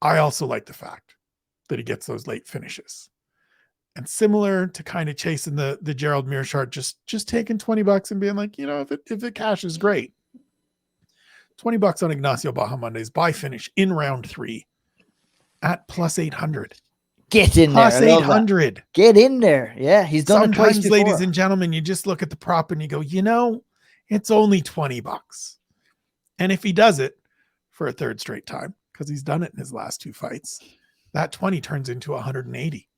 I also like the fact that he gets those late finishes. And similar to kind of chasing the Gerald Meerschaert, just taking $20 and being like, you know, if it cashes, great. $20 on Ignacio Bahamondes by finish in round 3 at plus 800. Get in plus there. 800. Get in there. Yeah, he's done it twice before. Ladies and gentlemen, you just look at the prop and you go, you know, it's only $20. And if he does it for a third straight time, because he's done it in his last 2 fights, that 20 turns into 180.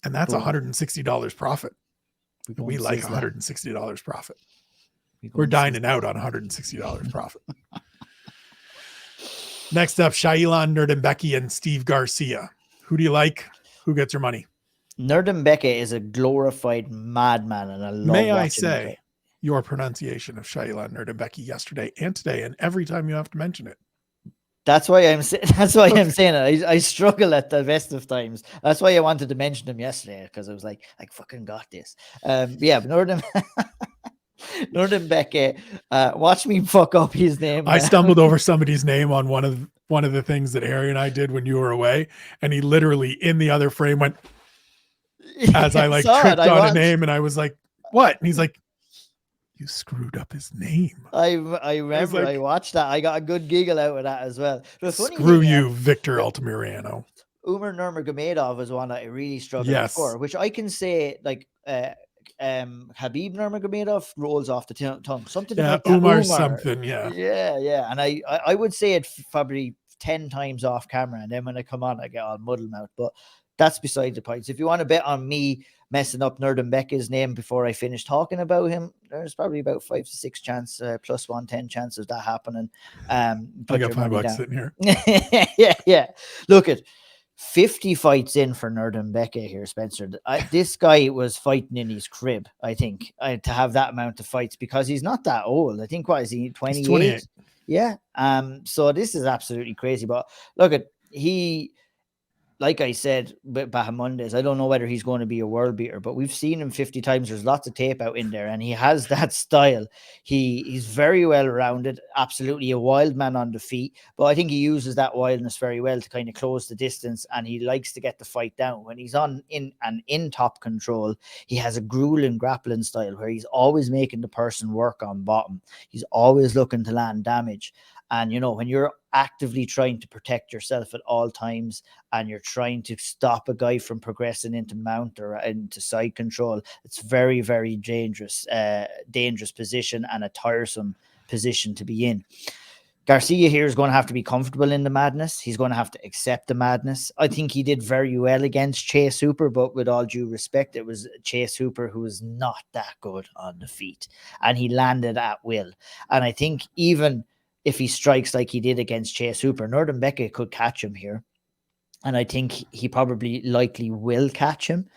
And that's $160 profit. We like $160 profit. We're dining out on $160 profit. Next up, Shailan Nurdimbeki and Steve Garcia. Who do you like? Who gets your money? Nurdimbeki is a glorified madman, and I love May I watching him say play. Your pronunciation of Shailan Nurdimbeki yesterday and today, and every time you have to mention it. That's why I'm saying it. I struggle at the best of times. That's why I wanted to mention him yesterday, because I was like, I fucking got this. Yeah, but Nurdimbeki, watch me fuck up his name. I stumbled over somebody's name on one of the things that Harry and I did when you were away, and he literally in the other frame went as I tripped on a name, and I was like, "What?" And he's like, "You screwed up his name." I remember I watched that. I got a good giggle out of that as well. Screw you, Victor Altamirano. Umar Nurmagomedov was one that I really struggled for, which I can say Habib Nurmagomedov rolls off the tongue. Something about that. Umar something, yeah. And I would say it probably 10 times off camera, and then when I come on, I get all muddled mouth. But that's beside the point. So if you want to bet on me messing up Nurdimbeki's name before I finish talking about him, there's probably about 5 to 6 chance, plus 110 chance of that happening. I got $5 sitting here. yeah. Look at 50 fights in for Nurdimbeki here, Spencer. This guy was fighting in his crib, I think, to have that amount of fights, because he's not that old. I think, what is he, 28? 28. Yeah. So this is absolutely crazy. But look at like I said, back Mondays, I don't know whether he's going to be a world beater, but we've seen him 50 times. There's lots of tape out in there, and he has that style. He's very well rounded, absolutely a wild man on the feet, but I think he uses that wildness very well to kind of close the distance, and he likes to get the fight down. When he's in top control, he has a grueling grappling style where he's always making the person work on bottom. He's always looking to land damage. And, you know, when you're actively trying to protect yourself at all times and you're trying to stop a guy from progressing into mount or into side control, it's very, very dangerous position and a tiresome position to be in. Garcia here is going to have to be comfortable in the madness. He's going to have to accept the madness. I think he did very well against Chase Hooper, but with all due respect, it was Chase Hooper who was not that good on the feet, and he landed at will. And I think even if he strikes like he did against Chase Hooper, Nurdenbeke could catch him here. And I think he probably likely will catch him.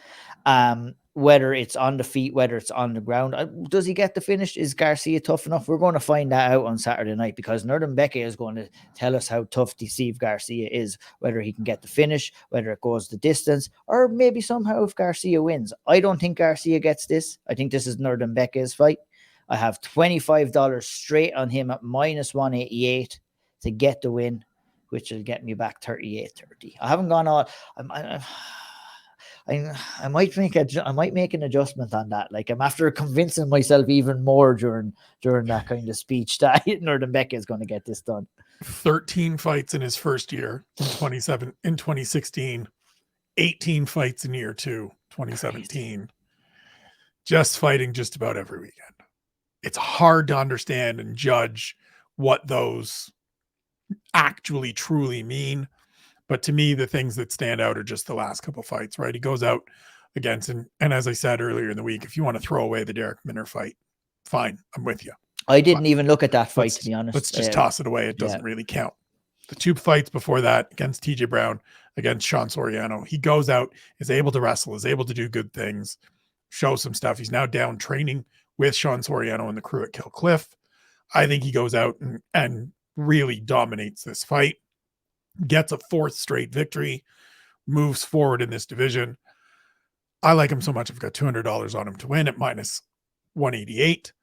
Whether it's on the feet, whether it's on the ground. Does he get the finish? Is Garcia tough enough? We're going to find that out on Saturday night, because Nurdenbeke is going to tell us how tough Steve Garcia is, whether he can get the finish, whether it goes the distance, or maybe somehow if Garcia wins. I don't think Garcia gets this. I think this is Nurdenbeke's fight. I have $25 straight on him at minus 188 to get the win, which will get me back 38.30. I haven't gone all. I might make an adjustment on that. Like, I'm after convincing myself even more during that kind of speech that Nurdenbeke is going to get this done. 13 fights in his first year in 2016, 18 fights in year 2, 2017. Crazy. Just fighting just about every weekend. It's hard to understand and judge what those actually truly mean. But to me, the things that stand out are just the last couple fights, right? He goes out against, and as I said earlier in the week, if you want to throw away the Derek Minner fight, fine, I'm with you. I didn't even look at that fight, to be honest. Let's just toss it away. It doesn't really count. The 2 fights before that against TJ Brown, against Sean Soriano, he goes out, is able to wrestle, is able to do good things, show some stuff. He's now down training with Sean Soriano and the crew at Kill Cliff. I think he goes out and really dominates this fight, gets a 4th straight victory, moves forward in this division. I like him so much. I've got $200 on him to win at minus 188.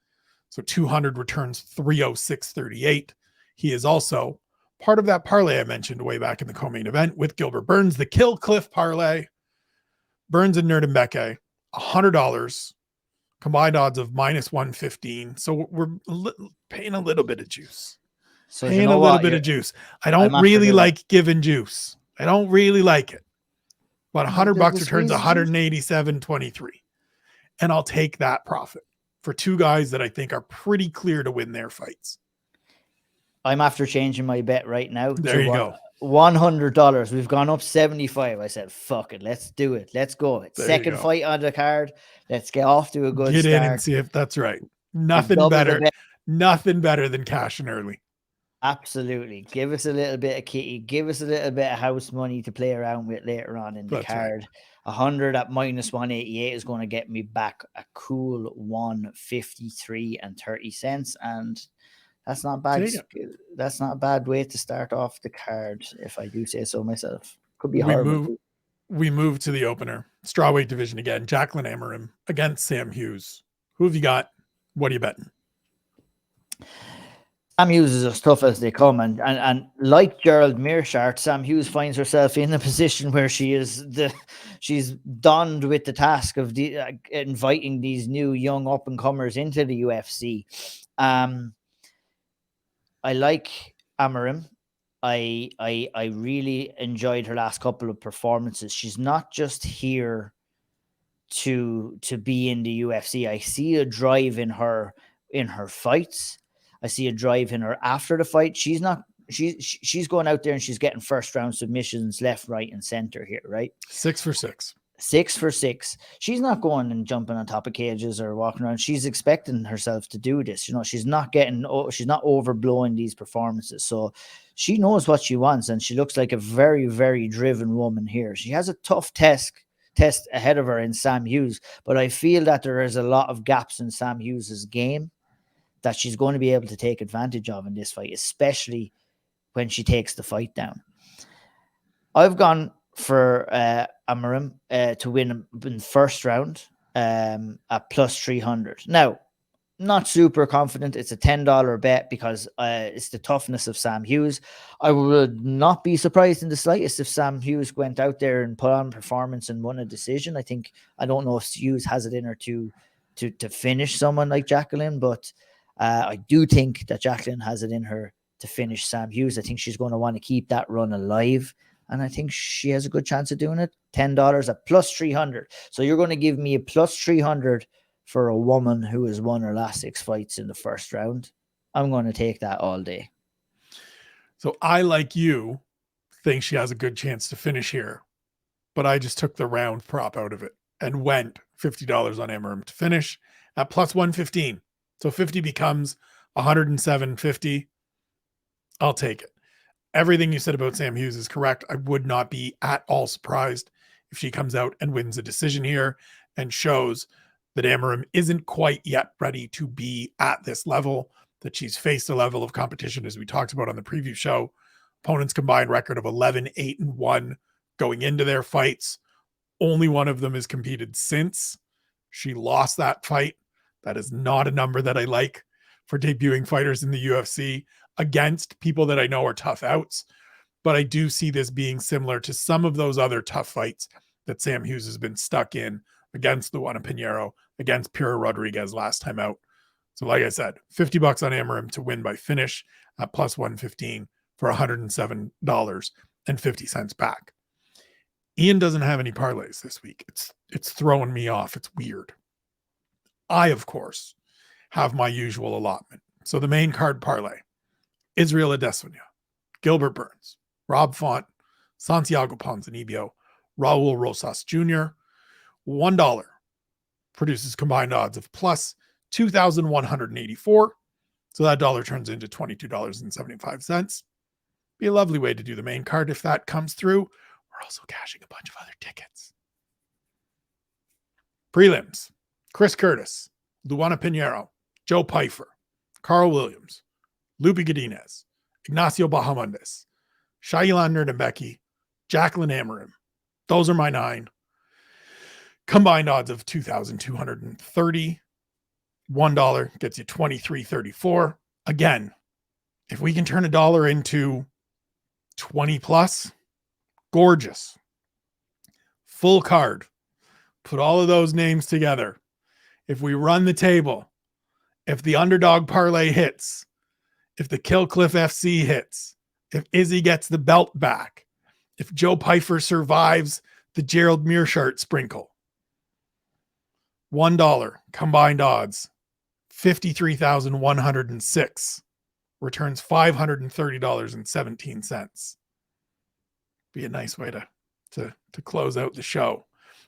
So 200 returns 306.38. He is also part of that parlay I mentioned way back in the co-main event with Gilbert Burns, the Kill Cliff parlay. Burns and Nurdenbeke, $100. Combined odds of minus 115. So we're paying a little bit of juice. So paying a little bit of juice. I don't really like giving juice. I don't really like it. But $100 returns 187.23. And I'll take that profit for 2 guys that I think are pretty clear to win their fights. I'm after changing my bet right now. There you go. $100. We've gone up 75. I said, fuck it. Let's do it. Let's go. Second fight on the card. Let's get off to a good start. Get in and see if that's right. Nothing better than cashing early. Absolutely. Give us a little bit of kitty. Give us a little bit of house money to play around with later on in the card. Right. 100 at minus 188 is going to get me back a cool 153.30. And that's not bad. That's not a bad way to start off the card, if I do say so myself. Could be horrible. We move to the opener. Strawweight division again. Jacqueline Amorim against Sam Hughes. Who have you got? What are you betting? Sam Hughes is as tough as they come, and like Gerald Mearshart, Sam Hughes finds herself in a position where she's donned with the task of inviting these new young up and comers into the UFC. I like Amorim. I really enjoyed her last couple of performances. She's not just here to be in the UFC. I see a drive in her fights. I see a drive in her after the fight. She's going out there and she's getting 1st round submissions left, right, and center here, right? 6 for 6. 6 for 6. She's not going and jumping on top of cages or walking around. She's expecting herself to do this. You know, she's not overblowing these performances. So she knows what she wants, and she looks like a very, very driven woman here. She has a tough test ahead of her in Sam Hughes, but I feel that there is a lot of gaps in Sam Hughes's game that she's going to be able to take advantage of in this fight, especially when she takes the fight down. I've gone for Amarim to win in the first round at plus 300. Now, not super confident. It's a $10 bet because it's the toughness of Sam Hughes. I would not be surprised in the slightest if Sam Hughes went out there and put on performance and won a decision. I don't know if Hughes has it in her to finish someone like Jacqueline, but I do think that Jacqueline has it in her to finish Sam Hughes. I think she's going to want to keep that run alive, and I think she has a good chance of doing it. $10 at plus 300. So you're going to give me a plus 300 for a woman who has won her last 6 fights in the first round. I'm going to take that all day. So I, like you, think she has a good chance to finish here, but I just took the round prop out of it and went $50 on Amarim to finish at plus 115. So 50 becomes 107.50. I'll take it. Everything you said about Sam Hughes is correct. I would not be at all surprised if she comes out and wins a decision here and shows that Amarim isn't quite yet ready to be at this level, that she's faced a level of competition, as we talked about on the preview show. Opponents' combined record of 11-8-1 going into their fights. Only one of them has competed since she lost that fight. That is not a number that I like for debuting fighters in the UFC against people that I know are tough outs. But I do see this being similar to some of those other tough fights that Sam Hughes has been stuck in against Luana Pinheiro, against Pira Rodriguez last time out. So like I said, $50 on Amarim to win by finish at plus 115 for $107.50 back. Ian doesn't have any parlays this week. It's throwing me off. It's weird. I, of course, have my usual allotment. So the main card parlay: Israel Adesanya, Gilbert Burns, Rob Font, Santiago Ponzinibbio, Raul Rosas Jr. $1 produces combined odds of plus 2,184. So that dollar turns into $22.75. Be a lovely way to do the main card if that comes through. We're also cashing a bunch of other tickets. Prelims: Chris Curtis, Luana Pinheiro, Joe Pyfer, Carl Williams, Lupi Godinez, Ignacio Bahamondes, Shailan Nerdembeki, Jacqueline Amarim. Those are my 9. Combined odds of 2,230. $1 gets you 23.34. Again, if we can turn $1 into 20 plus, gorgeous. Full card. Put all of those names together. If we run the table, if the underdog parlay hits, if the Kill Cliff FC hits, if Izzy gets the belt back, if Joe Pyfer survives the Gerald Mearshart sprinkle, $1 combined odds, 53,106, returns $530.17. Be a nice way to close out the show.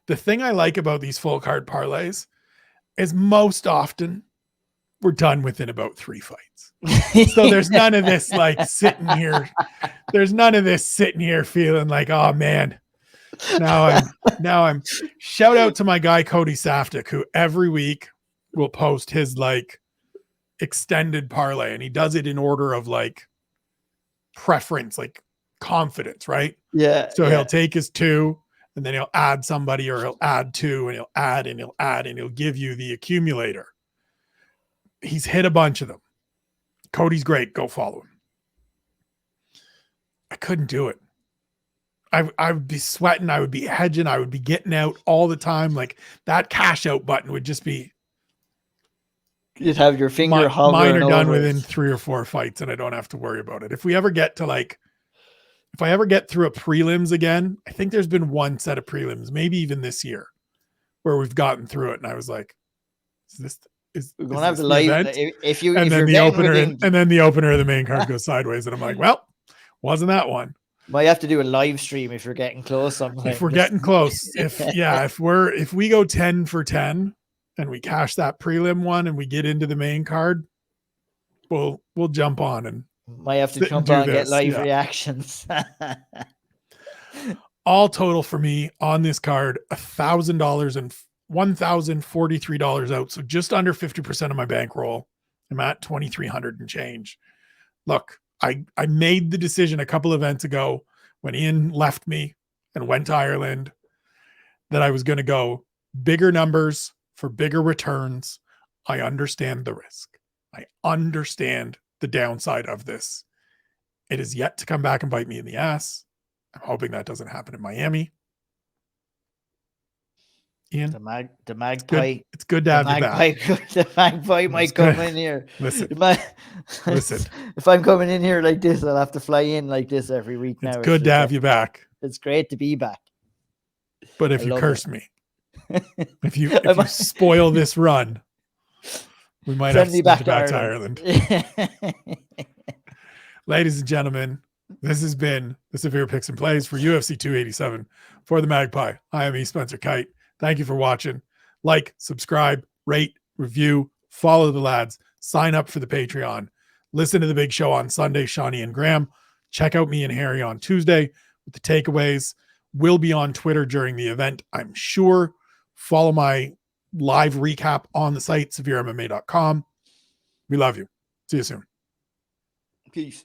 The thing I like about these full card parlays is most often we're done within about 3 fights. So there's none of this like sitting here. There's none of this sitting here feeling like, oh man, now I'm shout out to my guy, Cody Saftik, who every week will post his like extended parlay, and he does it in order of like preference, like confidence, right? Yeah. So he'll take his 2 and then he'll add somebody, or he'll add 2 and he'll add and he'll add and he'll give you the accumulator. He's hit a bunch of them. Cody's great. Go follow him. I couldn't do it. I would be sweating. I would be hedging. I would be getting out all the time. Like that cash out button would just be. You'd have your finger hovering. Mine are done over within 3 or 4 fights, and I don't have to worry about it. If I ever get through a prelims again, I think there's been one set of prelims, maybe even this year, where we've gotten through it, and I was like, we're going to have the live event? And then the opener of the main card goes sideways, and I'm like, well, wasn't that one? Might have to do a live stream if you're getting close. If we're getting close, if we go 10 for 10 and we cash that prelim one and we get into the main card, we'll jump on and might have to jump on and get live reactions. All total for me on this card, $1,000 and $1,043 out. So just under 50% of my bankroll. I'm at 2,300 and change. Look, I made the decision a couple events ago when Ian left me. and went to Ireland that I was going to go bigger numbers for bigger returns. I understand the risk. I understand the downside of this. It is yet to come back and bite me in the ass. I'm hoping that doesn't happen in Miami. Ian, the magpie. It's good to have you back. The magpie might come in here. Listen. If I'm coming in here like this, I'll have to fly in like this every week now. It's good to have you back. It's great to be back. But if you curse me, if you spoil this run, we might have to send you back to Ireland. Ladies and gentlemen, this has been the Severe Picks and Plays for UFC 287 for the Magpie. I am Spencer Kyte. Thank you for watching. Like, subscribe, rate, review, follow the lads, sign up for the Patreon, listen to the big show on Sunday, Shawnee and Graham. Check out me and Harry on Tuesday with the takeaways. We'll be on Twitter during the event, I'm sure. Follow my live recap on the site, SevereMMA.com. We love you. See you soon. Peace.